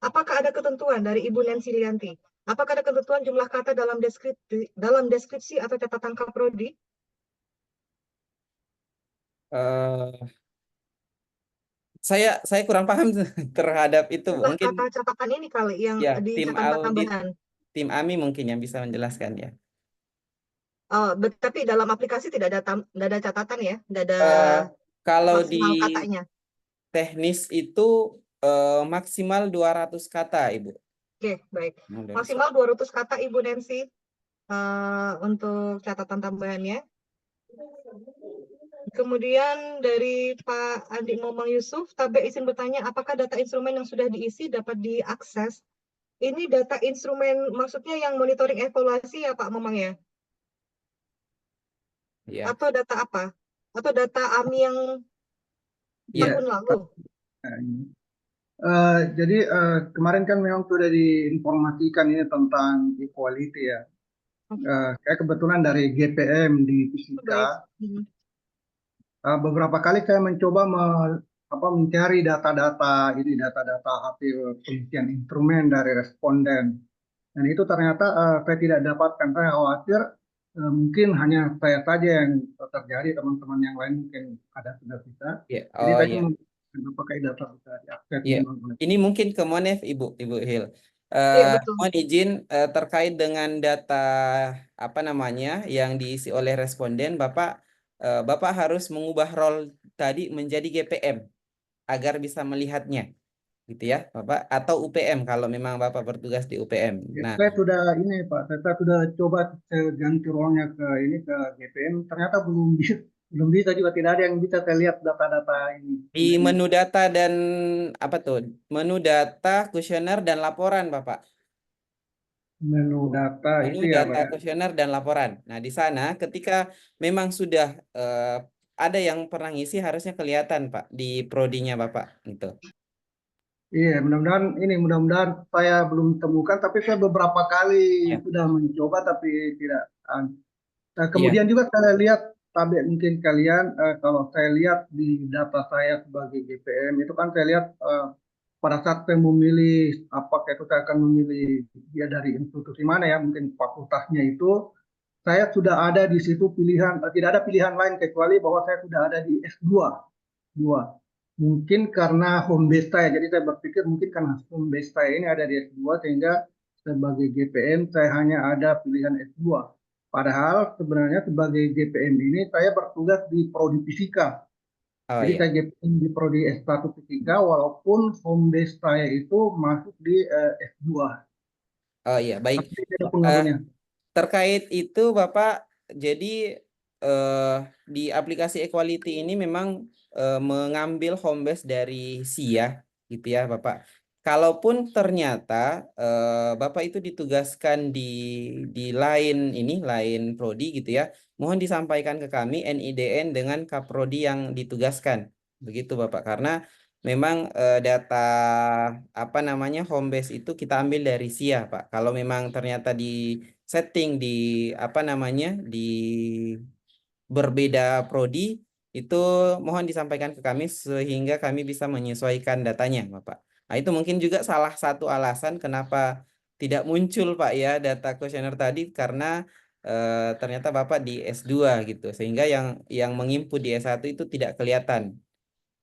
S1: Apakah ada ketentuan dari Ibu Nancy Lianti? Apakah ada ketentuan jumlah kata dalam deskripsi atau catatan Kaprodi?
S4: Saya kurang paham terhadap itu, Bu.
S1: Jumlah
S4: Mungkin
S1: kata catatan ini kali yang
S4: ya
S1: di
S4: tim
S1: catatan
S4: audit,
S1: tambahan.
S4: tim AMI mungkin yang bisa menjelaskan ya.
S1: Tapi dalam aplikasi tidak ada catatan ya, tidak ada
S4: Kalau di
S1: maksimal katanya.
S4: teknis itu maksimal 200 kata, Ibu.
S1: Oke, baik.
S4: 200.
S1: Maksimal 200 kata Ibu Nancy untuk catatan tambahannya. Kemudian dari Pak Andi Momang Yusuf, Tabe izin bertanya, apakah data instrumen yang sudah diisi dapat diakses? Ini data instrumen, maksudnya yang monitoring evaluasi ya Pak Momang ya?
S4: Ya.
S1: Atau data apa? Atau data AMI yang
S5: Iya,
S1: tahun lalu?
S5: jadi kemarin kan memang sudah diinformasikan ini tentang equality ya. Kayak kebetulan dari GPM di
S1: Baik.
S5: Fisika beberapa kali saya mencoba mencari data-data hasil penelitian instrumen dari responden. Dan itu ternyata saya tidak dapatkan. Saya khawatir mungkin hanya saya saja yang terjadi, teman-teman yang lain mungkin ada sudah bisa.
S4: Ya,
S5: Jadi
S4: oh
S5: saya
S4: ya.
S5: cuma pakai data bisa diakses.
S4: Iya,
S5: memang oleh-
S4: ini mungkin ke Monef, Ibu Hil.
S1: Iya, betul.
S4: Mohon izin terkait dengan data apa namanya yang diisi oleh responden, Bapak harus mengubah role tadi menjadi GPM agar bisa melihatnya, gitu ya, Bapak, atau UPM kalau memang Bapak bertugas di UPM.
S5: Ya,
S4: Nah,
S5: saya sudah ini Pak, saya sudah coba saya ganti role-nya ke GPM, ternyata belum bisa juga, tidak ada yang bisa saya lihat data-data ini.
S4: di menu data dan apa tuh? Menu data, kuesioner dan laporan, Bapak.
S5: Menu data
S4: Menu
S5: itu ya Pak.
S4: data kuesioner dan laporan. Nah, di sana ketika memang sudah ada yang pernah ngisi harusnya kelihatan Pak di prodinya Bapak gitu.
S5: Iya, mudah-mudahan saya belum temukan, tapi saya beberapa kali
S4: Ya.
S5: sudah mencoba tapi tidak.
S4: Iya.
S5: Kemudian juga saya lihat tabel, mungkin kalian kalau saya lihat di data saya sebagai GPM itu kan saya lihat pada saat saya memilih apakah itu saya akan memilih dia dari institusi mana ya, mungkin fakultasnya itu saya sudah ada di situ pilihan, tidak ada pilihan lain kecuali bahwa saya sudah ada di S2. Mungkin karena home base saya, jadi saya berpikir mungkin karena home base saya ini ada di S2 sehingga sebagai GPM saya hanya ada pilihan S2. Padahal sebenarnya sebagai GPM ini saya bertugas di Prodi Fisika.
S4: Oh
S5: Jadi
S4: iya.
S5: saya GPM di Prodi S1 Fisika walaupun home base saya itu masuk di S2.
S4: Oh iya, baik.
S5: Tapi tidak ada
S4: Eh,
S5: pengaruhnya.
S4: Terkait itu Bapak, jadi di aplikasi Equality ini memang mengambil home base dari SIA gitu ya Bapak. Kalaupun ternyata Bapak itu ditugaskan di lain prodi gitu ya, mohon disampaikan ke kami NIDN dengan kaprodi yang ditugaskan. Begitu Bapak, karena memang data apa namanya home base itu kita ambil dari SIA Pak. Kalau memang ternyata di setting di apa namanya di berbeda prodi itu mohon disampaikan ke kami sehingga kami bisa menyesuaikan datanya, Bapak. Nah, itu mungkin juga salah satu alasan kenapa tidak muncul Pak ya data kuesioner tadi karena ternyata Bapak di S2 gitu sehingga yang menginput di S1 itu tidak kelihatan,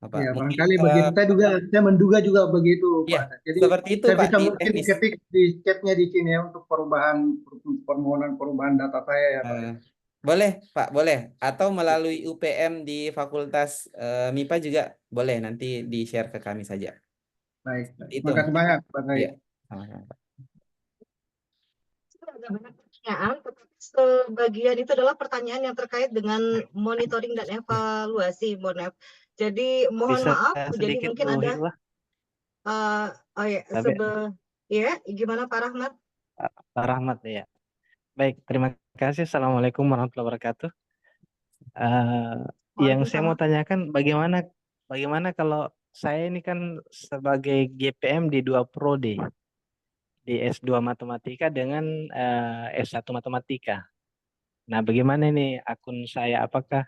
S4: Bapak.
S5: Ya,
S4: Mungkin
S5: barangkali begitu. Saya menduga juga begitu,
S4: ya
S5: Pak. Jadi
S4: seperti itu
S5: saya
S4: Pak
S5: bisa
S4: di
S5: mungkin
S4: teknis.
S5: ketik di chatnya di sini ya untuk permohonan perubahan data saya ya, Pak.
S4: Eh, Boleh, Pak, boleh. Atau melalui UPM di Fakultas MIPA juga boleh. Nanti di-share ke kami saja.
S5: Baik.
S4: Itu.
S5: Terima kasih banyak, Pak Said.
S4: Iya, sama-sama, Pak.
S1: Ada banyak pertanyaan, tetapi sebagian itu adalah pertanyaan yang terkait dengan monitoring dan evaluasi, Monef. Jadi mohon
S6: Bisa
S1: maaf, jadi
S6: sedikit
S1: mungkin
S6: Bu
S1: ada
S6: Hilwa?
S1: oh ya,
S6: Tapi
S1: ya, gimana Pak Rahmat?
S6: Pak Rahmat ya. Baik, terima kasih. Assalamualaikum warahmatullahi wabarakatuh. Yang saya mau
S1: Waalaikumsalam.
S6: tanyakan bagaimana kalau saya ini kan sebagai GPM di 2 prodi, di S2 Matematika dengan S1 Matematika. Nah, bagaimana ini akun saya? Apakah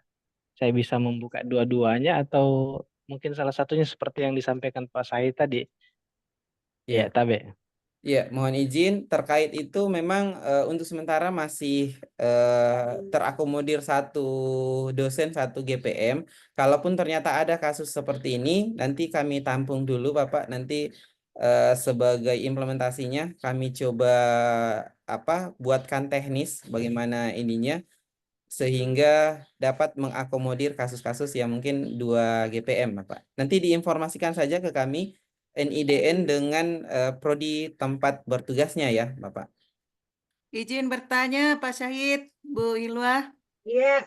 S6: saya bisa membuka dua-duanya atau mungkin salah satunya seperti yang disampaikan Pak Said tadi?
S4: Iya.
S6: Ya, Tabe.
S4: Iya, mohon izin terkait itu memang untuk sementara masih terakomodir satu dosen satu GPM. Kalaupun ternyata ada kasus seperti ini, nanti kami tampung dulu Bapak. Nanti sebagai implementasinya kami coba buatkan teknis bagaimana ininya sehingga dapat mengakomodir kasus-kasus yang mungkin 2 GPM Bapak. Nanti diinformasikan saja ke kami NIDN dengan prodi tempat bertugasnya ya, Bapak.
S7: Izin bertanya Pak Syahid, Bu Hilwa.
S1: Iya,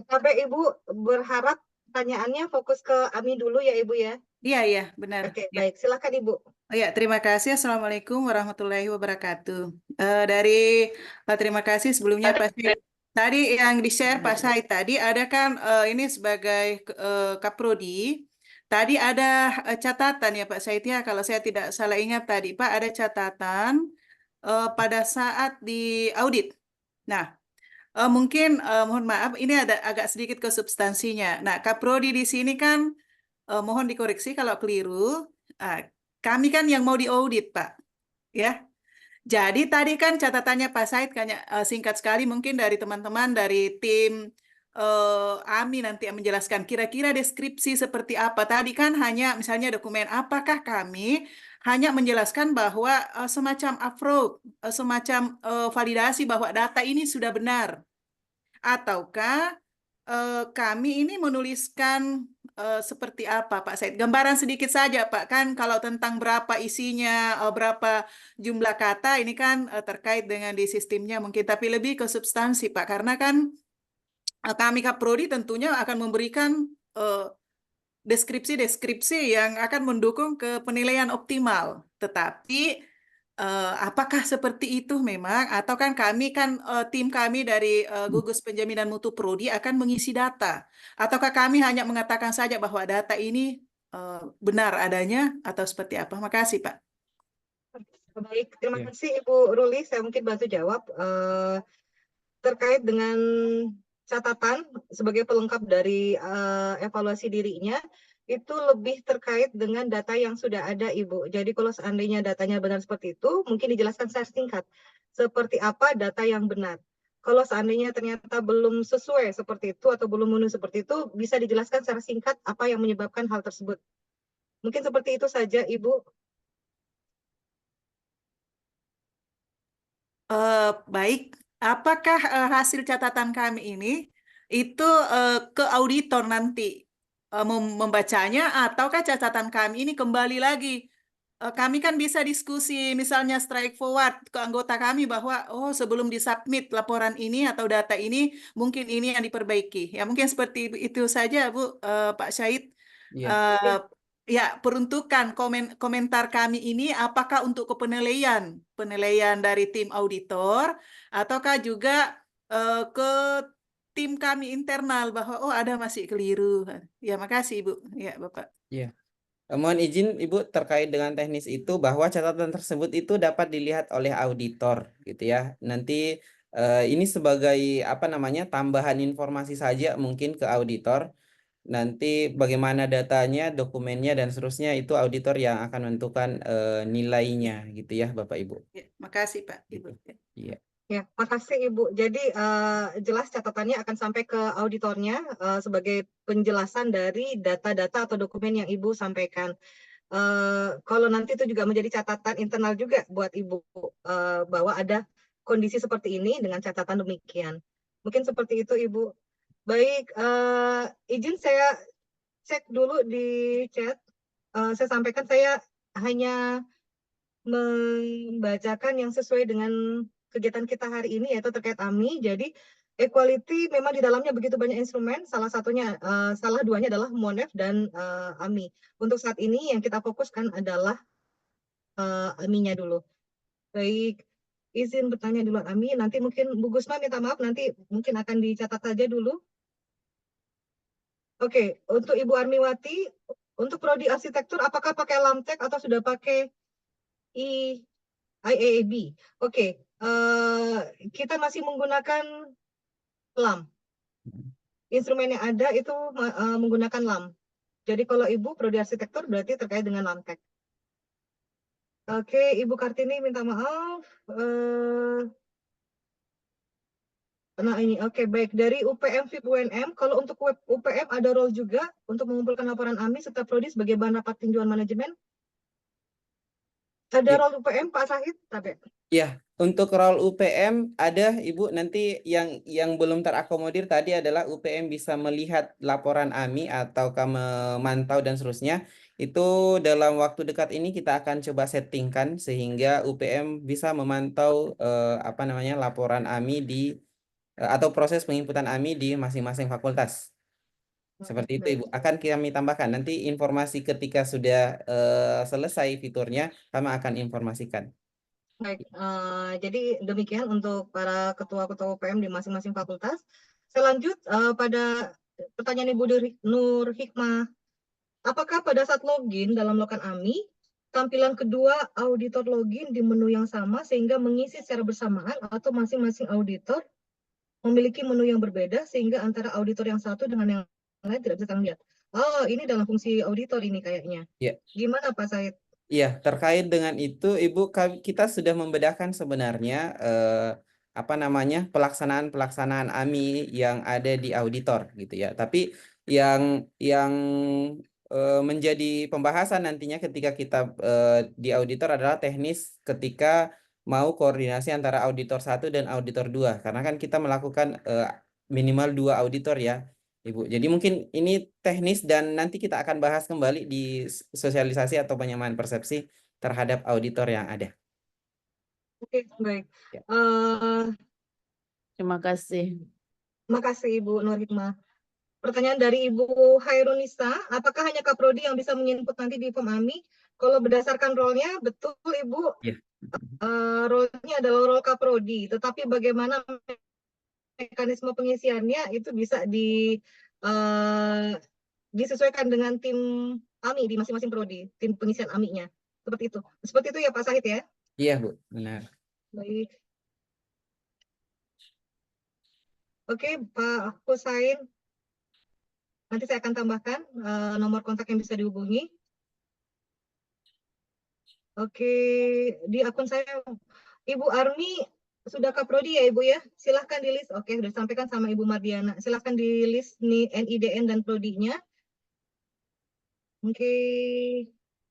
S1: Bapak Ibu berharap pertanyaannya fokus ke Ami dulu ya Ibu ya.
S7: Iya, benar.
S1: Oke,
S7: Ya.
S1: baik. Silakan Ibu.
S7: Oh ya, terima kasih. Assalamualaikum warahmatullahi wabarakatuh. Terima kasih sebelumnya Pak Syahid. Tadi yang di-share Pak Syahid tadi ada kan ini sebagai Kaprodi. Tadi ada catatan ya Pak Syahid ya, kalau saya tidak salah ingat tadi Pak ada catatan pada saat di audit. Nah, Mungkin mohon maaf, ini ada agak sedikit ke substansinya. Nah, Kaprodi di sini kan mohon dikoreksi kalau keliru. Kami kan yang mau diaudit, Pak. Ya. Jadi tadi kan catatannya Pak Said singkat sekali mungkin dari teman-teman dari tim AMI nanti yang menjelaskan kira-kira deskripsi seperti apa. Tadi kan hanya misalnya dokumen apakah kami hanya menjelaskan bahwa semacam upload, semacam validasi bahwa data ini sudah benar. Ataukah kami ini menuliskan seperti apa Pak Said? Gambaran sedikit saja Pak, kan kalau tentang berapa isinya, berapa jumlah kata ini kan terkait dengan di sistemnya mungkin, tapi lebih ke substansi Pak, karena kan kami Kaprodi tentunya akan memberikan deskripsi-deskripsi yang akan mendukung ke penilaian optimal. Tetapi apakah seperti itu memang, atau kan kami kan tim kami dari Gugus Penjaminan Mutu Prodi akan mengisi data, ataukah kami hanya mengatakan saja bahwa data ini benar adanya atau seperti apa? Makasih Pak.
S1: Baik, terima
S4: Ya.
S1: kasih Ibu Ruli. Saya mungkin bantu jawab terkait dengan catatan sebagai pelengkap dari evaluasi dirinya. Itu lebih terkait dengan data yang sudah ada, Ibu. Jadi kalau seandainya datanya benar seperti itu, mungkin dijelaskan secara singkat. Seperti apa data yang benar. Kalau seandainya ternyata belum sesuai seperti itu atau belum memenuhi seperti itu, bisa dijelaskan secara singkat apa yang menyebabkan hal tersebut. Mungkin seperti itu saja, Ibu.
S7: Baik, apakah hasil catatan kami ini itu ke auditor nanti membacanya, ataukah catatan kami ini kembali lagi? Kami kan bisa diskusi, misalnya strike forward ke anggota kami bahwa oh sebelum disubmit laporan ini atau data ini mungkin ini yang diperbaiki. Ya mungkin seperti itu saja Bu, Pak Syahid.
S4: Iya.
S7: Ya, peruntukan komentar kami ini apakah untuk penilaian dari tim auditor, ataukah juga ke tim kami internal bahwa oh ada masih keliru. Ya, makasih Ibu. Ya, Bapak.
S4: Iya. Mohon izin Ibu terkait dengan teknis itu bahwa catatan tersebut itu dapat dilihat oleh auditor gitu ya. Nanti ini sebagai apa namanya tambahan informasi saja mungkin ke auditor. Nanti bagaimana datanya, dokumennya dan seterusnya itu auditor yang akan menentukan nilainya gitu ya Bapak Ibu.
S7: Ya, makasih Pak Ibu.
S4: Iya.
S1: Ya, makasih Ibu. Jadi jelas catatannya akan sampai ke auditornya sebagai penjelasan dari data-data atau dokumen yang Ibu sampaikan. Kalau nanti itu juga menjadi catatan internal juga buat Ibu bahwa ada kondisi seperti ini dengan catatan demikian. Mungkin seperti itu Ibu. Baik, izin saya cek dulu di chat. Saya sampaikan saya hanya membacakan yang sesuai dengan kegiatan kita hari ini yaitu terkait AMI. Jadi equality memang di dalamnya begitu banyak instrumen, salah duanya adalah MONEF dan AMI. Untuk saat ini yang kita fokuskan adalah AMI-nya dulu. Baik, izin bertanya di luar AMI, nanti mungkin Bu Gusma minta maaf, nanti mungkin akan dicatat saja dulu. Oke, untuk Ibu Armiwati, untuk prodi arsitektur apakah pakai LAMTEK atau sudah pakai IAAB? Oke, kita masih menggunakan LAM. Instrumen yang ada itu menggunakan LAM. Jadi kalau Ibu prodi arsitektur berarti terkait dengan LAMTEK. Oke, Ibu Kartini minta maaf. Nah ini, oke baik. Dari UPM VIP UNM, kalau untuk web UPM ada role juga untuk mengumpulkan laporan AMI serta prodi sebagai bahan rapat tinjauan manajemen. Ada role UPM Pak Sahid?
S4: Ya, untuk role UPM ada Ibu, nanti yang belum terakomodir tadi adalah UPM bisa melihat laporan AMI ataukah memantau dan seterusnya. Itu dalam waktu dekat ini kita akan coba settingkan sehingga UPM bisa memantau apa namanya laporan AMI di atau proses penginputan AMI di masing-masing fakultas. Seperti itu Ibu. Akan kami tambahkan nanti informasi ketika sudah selesai fiturnya kami akan informasikan.
S1: Baik, jadi demikian untuk para ketua-ketua UPM di masing-masing fakultas. Selanjut pada pertanyaan Ibu Nur Hikmah, apakah pada saat login dalam lokan AMI, tampilan kedua auditor login di menu yang sama sehingga mengisi secara bersamaan atau masing-masing auditor memiliki menu yang berbeda sehingga antara auditor yang satu dengan yang lain tidak bisa saling lihat. Oh, ini dalam fungsi auditor ini kayaknya.
S4: Ya.
S1: Gimana Pak Said?
S4: Iya, terkait dengan itu, Ibu, kita sudah membedakan sebenarnya apa namanya pelaksanaan AMI yang ada di auditor gitu ya. Tapi yang menjadi pembahasan nantinya ketika kita di auditor adalah teknis ketika mau koordinasi antara auditor 1 dan auditor 2. Karena kan kita melakukan minimal 2 auditor ya, Ibu. Jadi mungkin ini teknis dan nanti kita akan bahas kembali di sosialisasi atau penyamaan persepsi terhadap auditor yang ada.
S1: Oke, baik.
S4: Ya.
S3: Terima kasih.
S1: Makasih Ibu Nur Hikmah. Pertanyaan dari Ibu Hairunisa, apakah hanya Kaprodi yang bisa menginput nanti di form AMI? Kalau berdasarkan role-nya, betul Ibu,
S4: Ya.
S1: role-nya adalah role Kaprodi, tetapi bagaimana mekanisme pengisiannya itu bisa disesuaikan dengan tim AMI di masing-masing prodi, tim pengisian AMI-nya. Seperti itu ya Pak Sahid ya?
S4: Iya, Bu, benar.
S1: Baik. Oke, Pak Husain. Nanti saya akan tambahkan nomor kontak yang bisa dihubungi. Oke, di akun saya Ibu Armi sudah kaprodi ya Ibu ya? Silahkan di list. Oke, sudah disampaikan sama Ibu Mardiana. Silahkan di list nih NIDN dan prodinya. Oke,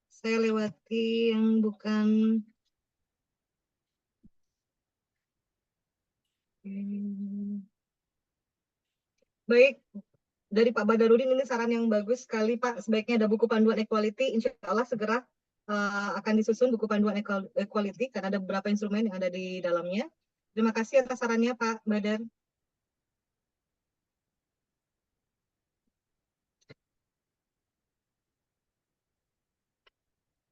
S1: saya lewati yang bukan. Baik, dari Pak Badarudin ini saran yang bagus sekali Pak. Sebaiknya ada buku panduan equality. Insya Allah segera akan disusun buku panduan equality karena ada beberapa instrumen yang ada di dalamnya. Terima kasih atas sarannya Pak Badar.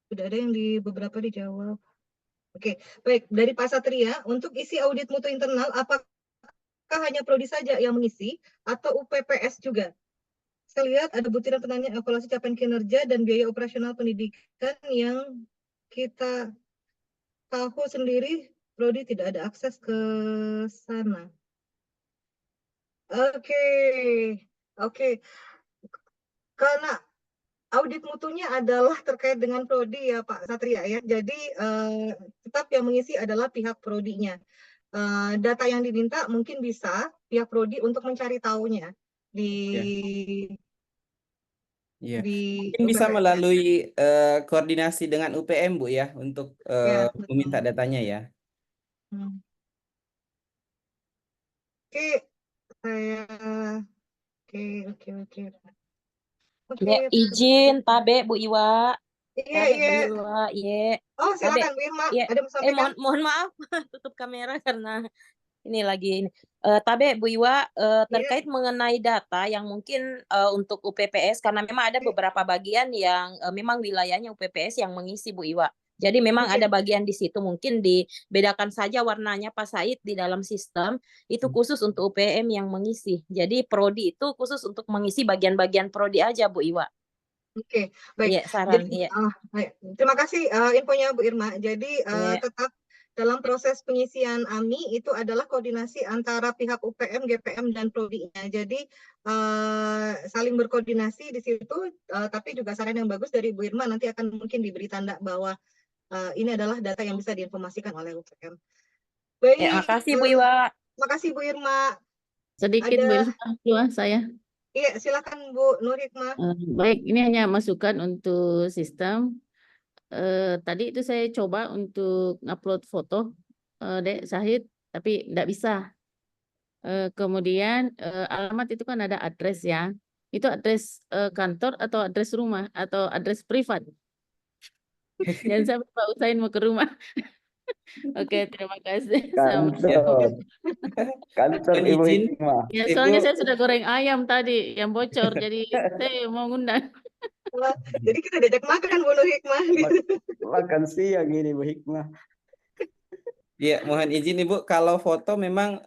S1: Sudah ada yang di beberapa dijawab. Oke, baik. Dari Pak Satria, untuk isi audit mutu internal, apakah hanya prodi saja yang mengisi atau UPPS juga? Saya lihat ada butiran pertanyaan evaluasi capaian kinerja dan biaya operasional pendidikan yang kita tahu sendiri, prodi tidak ada akses ke sana. Oke. Karena audit mutunya adalah terkait dengan prodi ya Pak Satria ya. Jadi tetap yang mengisi adalah pihak prodinya. Data yang diminta mungkin bisa pihak prodi untuk mencari tahunya di
S4: Iya.
S1: di
S4: Mungkin bisa
S1: UPPS.
S4: melalui koordinasi dengan UPM, Bu ya, untuk
S1: Ya, betul.
S4: meminta datanya ya.
S1: Oke, saya oke.
S3: Ya, izin Tabe Bu Iwa.
S1: Iya.
S3: Tabe Bu Iwa, iya.
S1: Oh,
S3: Tabe,
S1: silakan Bu Irma,
S3: iya.
S1: ada mau sampaikan?
S3: Mohon maaf tutup kamera karena ini lagi ini. Tabe Bu Iwa, terkait mengenai data yang mungkin untuk UPPS karena memang ada beberapa bagian yang memang wilayahnya UPPS yang mengisi Bu Iwa. Jadi memang ada bagian di situ mungkin dibedakan saja warnanya Pak Said di dalam sistem itu khusus untuk UPM yang mengisi. Jadi prodi itu khusus untuk mengisi bagian-bagian prodi aja Bu Iwa.
S1: Oke, baik.
S3: Iya, saran.
S1: Jadi,
S3: Iya.
S1: terima kasih infonya Bu Irma. Jadi tetap dalam proses pengisian AMI itu adalah koordinasi antara pihak UPM, GPM, dan prodinya. Jadi saling berkoordinasi di situ, tapi juga saran yang bagus dari Bu Irma nanti akan mungkin diberi tanda bahwa ini adalah data yang bisa diinformasikan oleh UPM. Baik.
S3: Ya, makasih Bu Iwa.
S1: Makasih Bu Irma.
S8: Sedikit Bu Irma, saya.
S1: Iya, silakan Bu Nur Hikmah.
S8: Baik, ini hanya masukan untuk sistem. Tadi itu saya coba untuk upload foto Dek Syahid, tapi tidak bisa. Kemudian alamat itu kan ada address ya. Itu address kantor atau address rumah atau address privat. Jangan sampai Pak Usain mau ke rumah. Oke, terima kasih.
S9: Kantor Ibu Hikmah.
S8: Ya, soalnya saya sudah goreng ayam tadi yang bocor, jadi saya mau ngundang.
S1: Jadi kita diajak makan Bu Nur Hikmah.
S9: Makan siang ini Bu Hikmah.
S4: Iya, mohon izin Ibu, kalau foto memang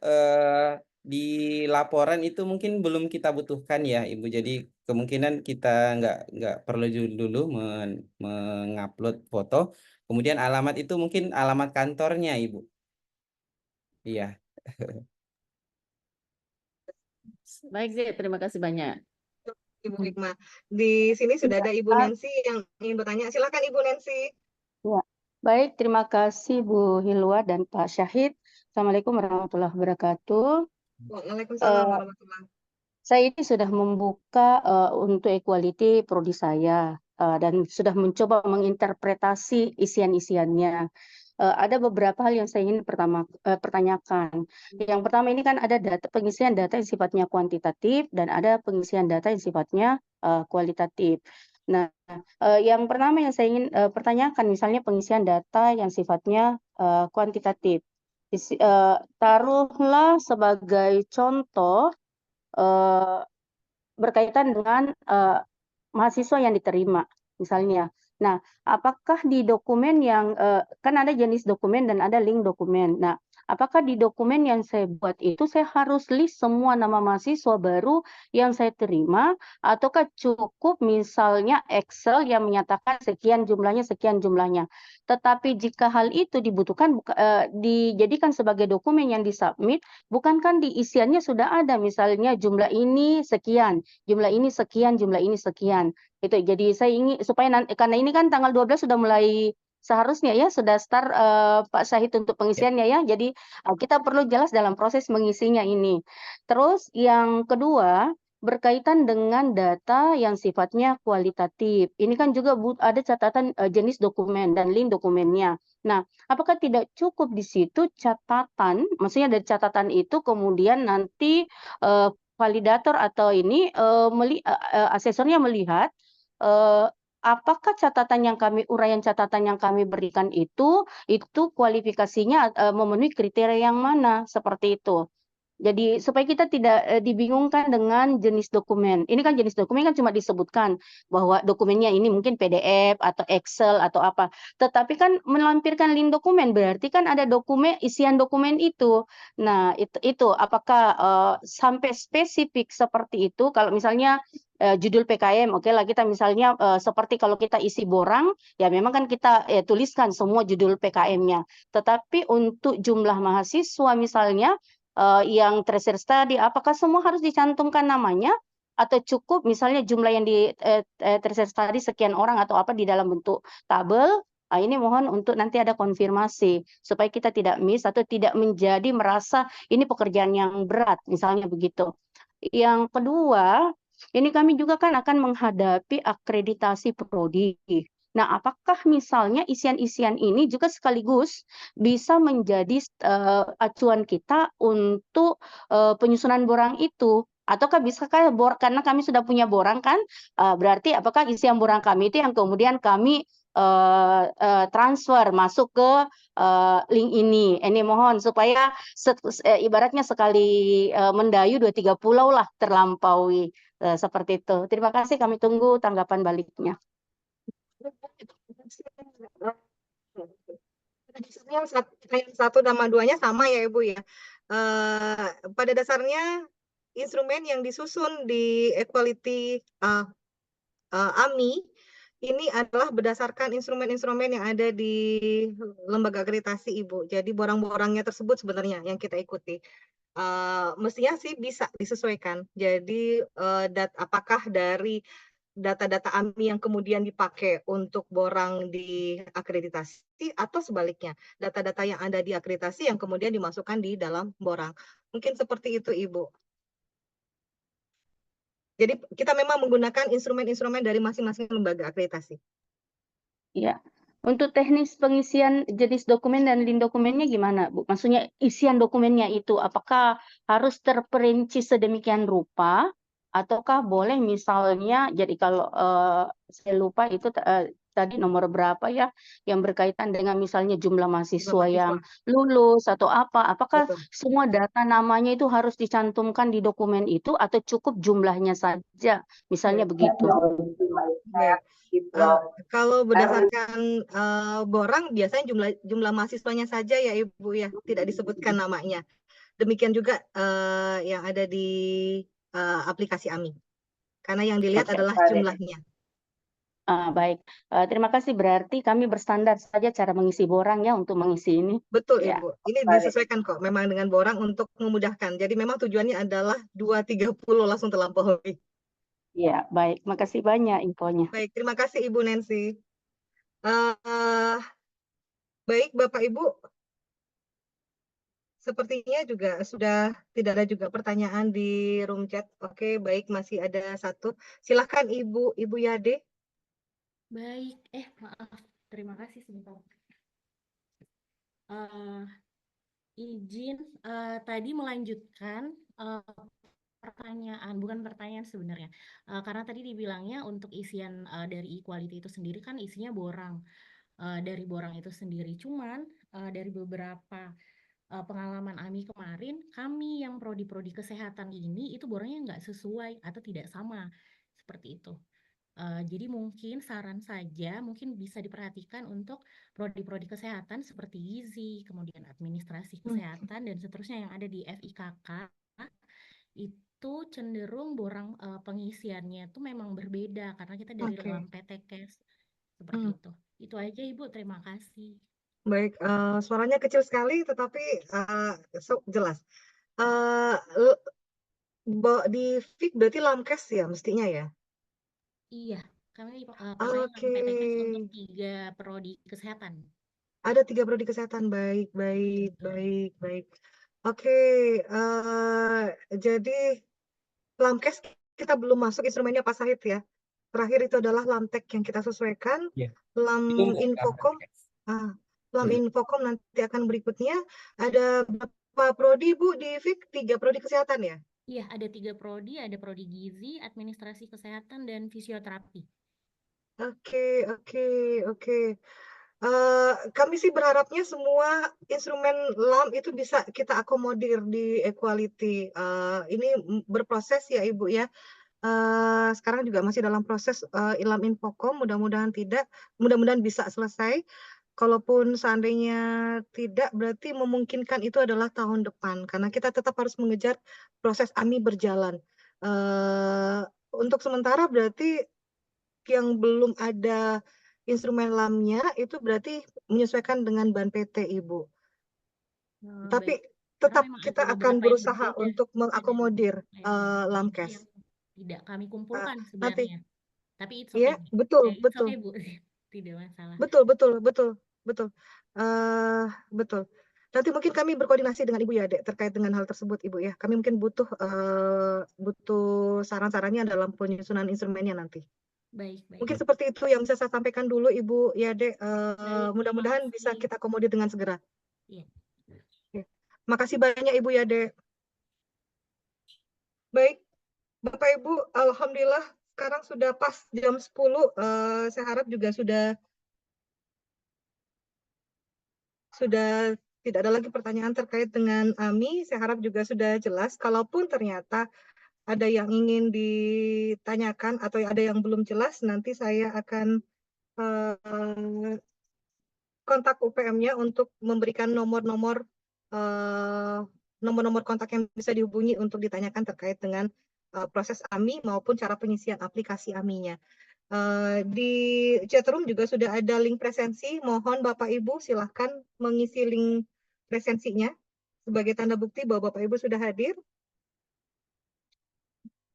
S4: di laporan itu mungkin belum kita butuhkan ya Ibu. Jadi kemungkinan kita nggak perlu dulu mengupload foto. Kemudian alamat itu mungkin alamat kantornya Ibu. Iya.
S8: Baik, Dek. Terima kasih banyak.
S1: Ibu Hikmah. Di sini sudah ada Ibu Nancy yang ingin bertanya. Silakan Ibu Nancy.
S10: Ya, baik, terima kasih Bu Hilwa dan Pak Syahid. Assalamualaikum warahmatullahi wabarakatuh.
S1: Waalaikumsalam warahmatullahi.
S10: Saya ini sudah membuka untuk equality prodi saya dan sudah mencoba menginterpretasi isian-isiannya. Ada beberapa hal yang saya ingin pertanyakan. Yang pertama ini kan ada pengisian data yang sifatnya kuantitatif dan ada pengisian data yang sifatnya kualitatif. Nah, yang pertama yang saya ingin pertanyakan misalnya pengisian data yang sifatnya kuantitatif. Taruhlah sebagai contoh berkaitan dengan mahasiswa yang diterima misalnya. Nah, apakah di dokumen yang kan ada jenis dokumen dan ada link dokumen. Nah, apakah di dokumen yang saya buat itu saya harus list semua nama mahasiswa baru yang saya terima ataukah cukup misalnya Excel yang menyatakan sekian jumlahnya. Tetapi jika hal itu dibutuhkan dijadikan sebagai dokumen yang disubmit, bukankah di isiannya sudah ada misalnya jumlah ini sekian, jumlah ini sekian, jumlah ini sekian. Itu jadi saya ingin supaya karena ini kan tanggal 12 sudah mulai seharusnya ya sudah start Pak Syahid untuk pengisiannya ya. Jadi kita perlu jelas dalam proses mengisinya ini. Terus yang kedua berkaitan dengan data yang sifatnya kualitatif. Ini kan juga ada catatan jenis dokumen dan link dokumennya. Nah, apakah tidak cukup di situ catatan, maksudnya dari catatan itu kemudian nanti validator atau ini asesornya melihat apakah uraian catatan yang kami berikan itu kualifikasinya memenuhi kriteria yang mana seperti itu. Jadi supaya kita tidak dibingungkan dengan jenis dokumen. Ini kan jenis dokumen kan cuma disebutkan bahwa dokumennya ini mungkin PDF atau Excel atau apa. Tetapi kan melampirkan link dokumen berarti kan ada isian dokumen itu. Nah, itu apakah sampai spesifik seperti itu kalau misalnya judul PKM, oke lah kita misalnya seperti kalau kita isi borang, ya memang kan kita tuliskan semua judul PKM-nya. Tetapi untuk jumlah mahasiswa misalnya yang tertiary study, apakah semua harus dicantumkan namanya atau cukup misalnya jumlah yang di tertiary study sekian orang atau apa di dalam bentuk tabel? Ini mohon untuk nanti ada konfirmasi supaya kita tidak miss atau tidak menjadi merasa ini pekerjaan yang berat, misalnya begitu. Yang kedua, ini kami juga kan akan menghadapi akreditasi prodi. Nah, apakah misalnya isian-isian ini juga sekaligus bisa menjadi acuan kita untuk penyusunan borang itu? Ataukah bisakah karena kami sudah punya borang kan, berarti apakah isian borang kami itu yang kemudian kami transfer masuk ke link ini? Ini mohon supaya ibaratnya sekali mendayu 2-3 pulau lah terlampaui seperti itu. Terima kasih, kami tunggu tanggapan baliknya.
S1: Yang 1 dan 2-nya sama ya Ibu ya. Pada dasarnya instrumen yang disusun di equality AMI ini adalah berdasarkan instrumen-instrumen yang ada di lembaga akreditasi Ibu. Jadi borang-borangnya tersebut sebenarnya yang kita ikuti. Mestinya sih bisa disesuaikan. Jadi apakah dari data-data AMI yang kemudian dipakai untuk borang di akreditasi atau sebaliknya, data-data yang ada di akreditasi yang kemudian dimasukkan di dalam borang. Mungkin seperti itu, Ibu. Jadi kita memang menggunakan instrumen-instrumen dari masing-masing lembaga akreditasi.
S10: Iya. Untuk teknis pengisian jenis dokumen dan link dokumennya gimana, Bu? Maksudnya isian dokumennya itu apakah harus terperinci sedemikian rupa ataukah boleh misalnya jadi kalau saya lupa itu tadi nomor berapa ya yang berkaitan dengan misalnya jumlah mahasiswa yang lulus atau apa, apakah semua data namanya itu harus dicantumkan di dokumen itu atau cukup jumlahnya saja misalnya begitu?
S1: Kalau berdasarkan borang biasanya jumlah mahasiswanya saja ya Ibu ya, tidak disebutkan namanya. Demikian juga yang ada di aplikasi AMI. Karena yang dilihat adalah jumlahnya.
S10: Baik. Terima kasih. Berarti kami berstandar saja cara mengisi borang ya untuk mengisi ini.
S1: Betul,
S10: Ya,
S1: Ibu. Ini
S10: baik.
S1: disesuaikan kok memang dengan borang untuk memudahkan. Jadi memang tujuannya adalah 2.30 langsung terlampaui.
S10: Ya, baik. Makasih banyak infonya.
S1: Baik, terima kasih Ibu Nancy. Eh, baik, Bapak Ibu, sepertinya juga sudah tidak ada juga pertanyaan di room chat. Oke, baik, masih ada satu. Silahkan Ibu Yade.
S11: Baik, maaf, terima kasih sebentar. Izin tadi melanjutkan pertanyaan, bukan pertanyaan sebenarnya, karena tadi dibilangnya untuk isian dari equality itu sendiri kan isinya borang, dari borang itu sendiri. Cuman dari beberapa pengalaman AMI kemarin, kami yang prodi-prodi kesehatan ini itu borangnya nggak sesuai atau tidak sama seperti itu. Jadi mungkin saran saja mungkin bisa diperhatikan untuk prodi-prodi kesehatan seperti gizi, kemudian administrasi kesehatan dan seterusnya yang ada di FIKK itu cenderung borang pengisiannya itu memang berbeda karena kita dari
S1: Oke.
S11: dalam PTKes seperti itu. Itu aja Ibu, terima kasih.
S1: Baik, suaranya kecil sekali tetapi jelas. Di FIK berarti Lamkes ya mestinya ya?
S11: Iya, kami pakainya
S1: Oke.
S11: PTKes untuk 3 prodi kesehatan.
S1: Ada 3 prodi kesehatan. Baik. Oke, jadi Lamkes kita belum masuk instrumennya Pak Sahid ya. Terakhir itu adalah Lamtek yang kita sesuaikan.
S4: Ya.
S1: Lam Infocom, Lam Infocom nanti akan berikutnya. Ada berapa prodi Bu di FIK? 3 prodi kesehatan ya?
S11: Iya, ada 3 prodi, ada prodi gizi, administrasi kesehatan, dan fisioterapi.
S1: Oke. Kami sih berharapnya semua instrumen LAM itu bisa kita akomodir di equality. Ini berproses ya Ibu ya. Sekarang juga masih dalam proses Lam Infocom, mudah-mudahan bisa selesai. Kalaupun seandainya tidak, berarti memungkinkan itu adalah tahun depan, karena kita tetap harus mengejar proses AMI berjalan. Untuk sementara berarti yang belum ada instrumen LAM-nya itu berarti menyesuaikan dengan ban PT, Ibu. Tapi
S11: Baik.
S1: tetap
S11: Karena memang
S1: kita
S11: ada
S1: akan
S11: beberapa yang
S1: berusaha
S11: berbeda.
S1: untuk mengakomodir
S11: Yang
S1: Lamkes.
S11: tidak kami kumpulkan
S1: Nanti,
S11: sebenarnya. Tapi it's
S1: ya,
S11: okay.
S1: betul.
S11: It's okay, Bu. Tidak masalah.
S1: Betul. Betul. Nanti mungkin kami berkoordinasi dengan Ibu Yade terkait dengan hal tersebut, Ibu ya. Kami mungkin butuh saran-sarannya dalam penyusunan instrumennya nanti.
S11: Baik.
S1: Mungkin seperti itu yang bisa saya sampaikan dulu, Ibu Yade. Mudah-mudahan bisa kita akomodir dengan segera.
S11: Iya.
S1: Makasih banyak Ibu Yade. Baik, Bapak Ibu, alhamdulillah sekarang sudah pas jam 10. Saya harap juga sudah tidak ada lagi pertanyaan terkait dengan AMI. Saya harap juga sudah jelas. Kalaupun ternyata ada yang ingin ditanyakan atau ada yang belum jelas, nanti saya akan kontak UPM-nya untuk memberikan nomor-nomor kontak yang bisa dihubungi untuk ditanyakan terkait dengan proses AMI maupun cara pengisian aplikasi AMI-nya. Di chatroom juga sudah ada link presensi. Mohon Bapak Ibu silahkan mengisi link presensinya sebagai tanda bukti bahwa Bapak Ibu sudah hadir.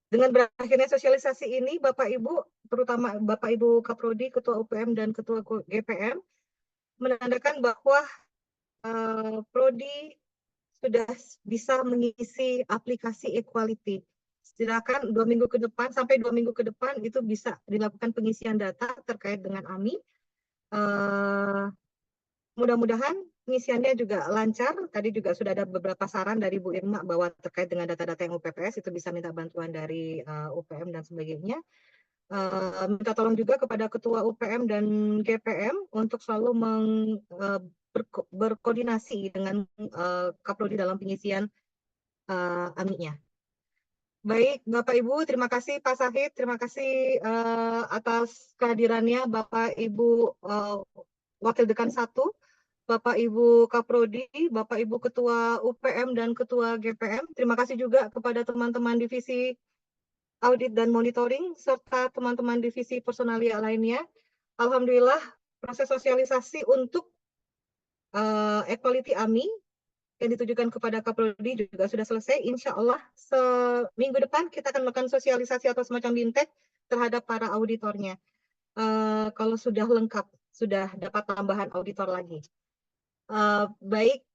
S1: Dengan berakhirnya sosialisasi ini, Bapak Ibu, terutama Bapak Ibu Kaprodi, Ketua UPM dan Ketua GPM, menandakan bahwa Prodi sudah bisa mengisi aplikasi equality. Silakan 2 minggu ke depan, sampai 2 minggu ke depan itu bisa dilakukan pengisian data terkait dengan AMI. Mudah-mudahan pengisiannya juga lancar. Tadi juga sudah ada beberapa saran dari Bu Irma bahwa terkait dengan data-data yang UPPS itu bisa minta bantuan dari UPM dan sebagainya. Minta tolong juga kepada Ketua UPM dan GPM untuk selalu berkoordinasi dengan Kaprodi dalam pengisian AMI-nya. Baik, Bapak Ibu, terima kasih Pak Sahid, terima kasih atas kehadirannya Bapak Ibu Wakil Dekan 1, Bapak Ibu Kaprodi, Bapak Ibu Ketua UPM dan Ketua GPM. Terima kasih juga kepada teman-teman divisi audit dan monitoring, serta teman-teman divisi personalia lainnya. Alhamdulillah, proses sosialisasi untuk equality AMI yang ditujukan kepada Kaprodi juga sudah selesai. Insya Allah seminggu depan kita akan melakukan sosialisasi atau semacam bintek terhadap para auditornya. Kalau sudah lengkap, sudah dapat tambahan auditor lagi. Baik,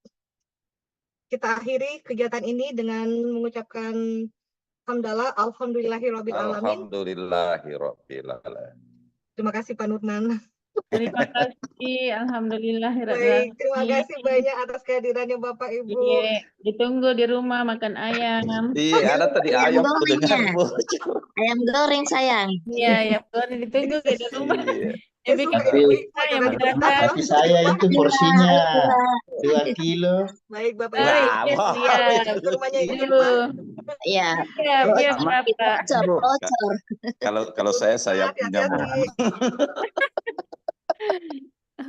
S1: kita akhiri kegiatan ini dengan mengucapkan hamdalah, alhamdulillahirabbil alamin.
S12: Alhamdulillahirabbil alamin.
S1: Terima kasih Pak Nurman.
S8: Terima kasih,
S1: Baik, terima
S8: alhamdulillahirrahmanirrahim.
S1: kasih banyak atas kehadirannya Bapak Ibu.
S8: Iya, ditunggu di rumah makan ayam.
S12: Iya, ada tadi ayam tuh
S13: goreng
S12: dengar
S13: ya.
S12: bocor.
S13: Ayam goreng sayang.
S8: Iya, ya boleh ditunggu di rumah.
S12: Iya.
S8: Bikin ayam dadar.
S14: Tapi saya itu porsinya 2 kilo.
S1: Baik Bapak
S8: Oh,
S1: Ibu.
S8: iya, siap.
S1: Rumahnya ini
S13: Iya.
S8: Siap, siap,
S12: Sama.
S8: Bapak.
S13: Bocor.
S12: Kalau saya punya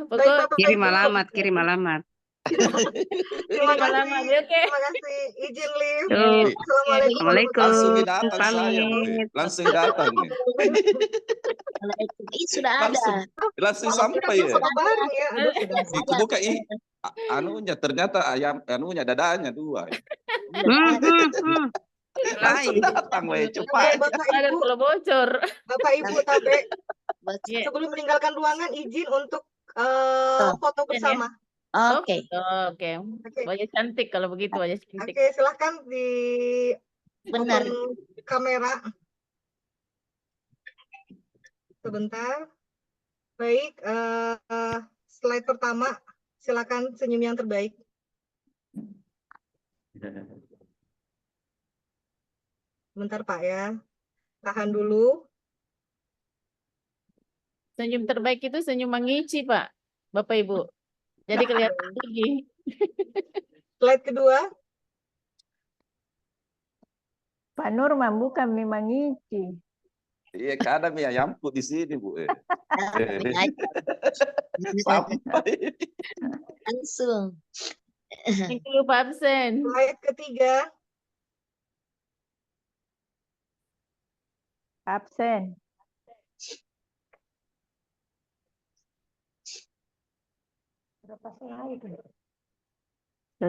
S8: Pokok
S15: Kirim alamat, kirim alamat.
S1: Terima kasih.
S8: alamat, oke.
S1: Terima kasih. Izin live.
S15: Yuk.
S1: Assalamualaikum.
S12: langsung
S15: Assalamualaikum.
S12: datang saya,
S15: Pamit.
S12: langsung datang nih.
S13: Ih, sudah ada.
S12: Langsung sampai ya.
S1: Sama bareng ya. Aduh, sudah.
S12: Itu buka anunya ternyata ayam anunya dadanya 2. Langsung datang weh
S1: Oke,
S12: cepat.
S1: Bapak
S8: Ada
S1: Ibu,
S8: kalau bocor.
S1: Bapak Ibu Tabe,
S8: Iya.
S1: sebelum meninggalkan ruangan izin untuk foto bersama.
S13: Oke.
S8: Oke. Wajah cantik kalau begitu, wajah cantik.
S1: Oke, silahkan di
S13: Benar.
S1: open kamera. Sebentar. Baik, slide pertama, silakan senyum yang terbaik. Sebentar Pak ya, tahan dulu.
S8: Senyum terbaik itu senyum mengici, Pak. Bapak Ibu. Jadi kelihatan gigi.
S1: Slide kedua.
S16: Pak Nurman bukan memang ngici.
S12: Iya, kadang ya nyampu di sini Bu. Sampai
S13: Langsung.
S8: Thank you, Pak absen.
S1: Slide ketiga.
S16: Absen. Berapa slide?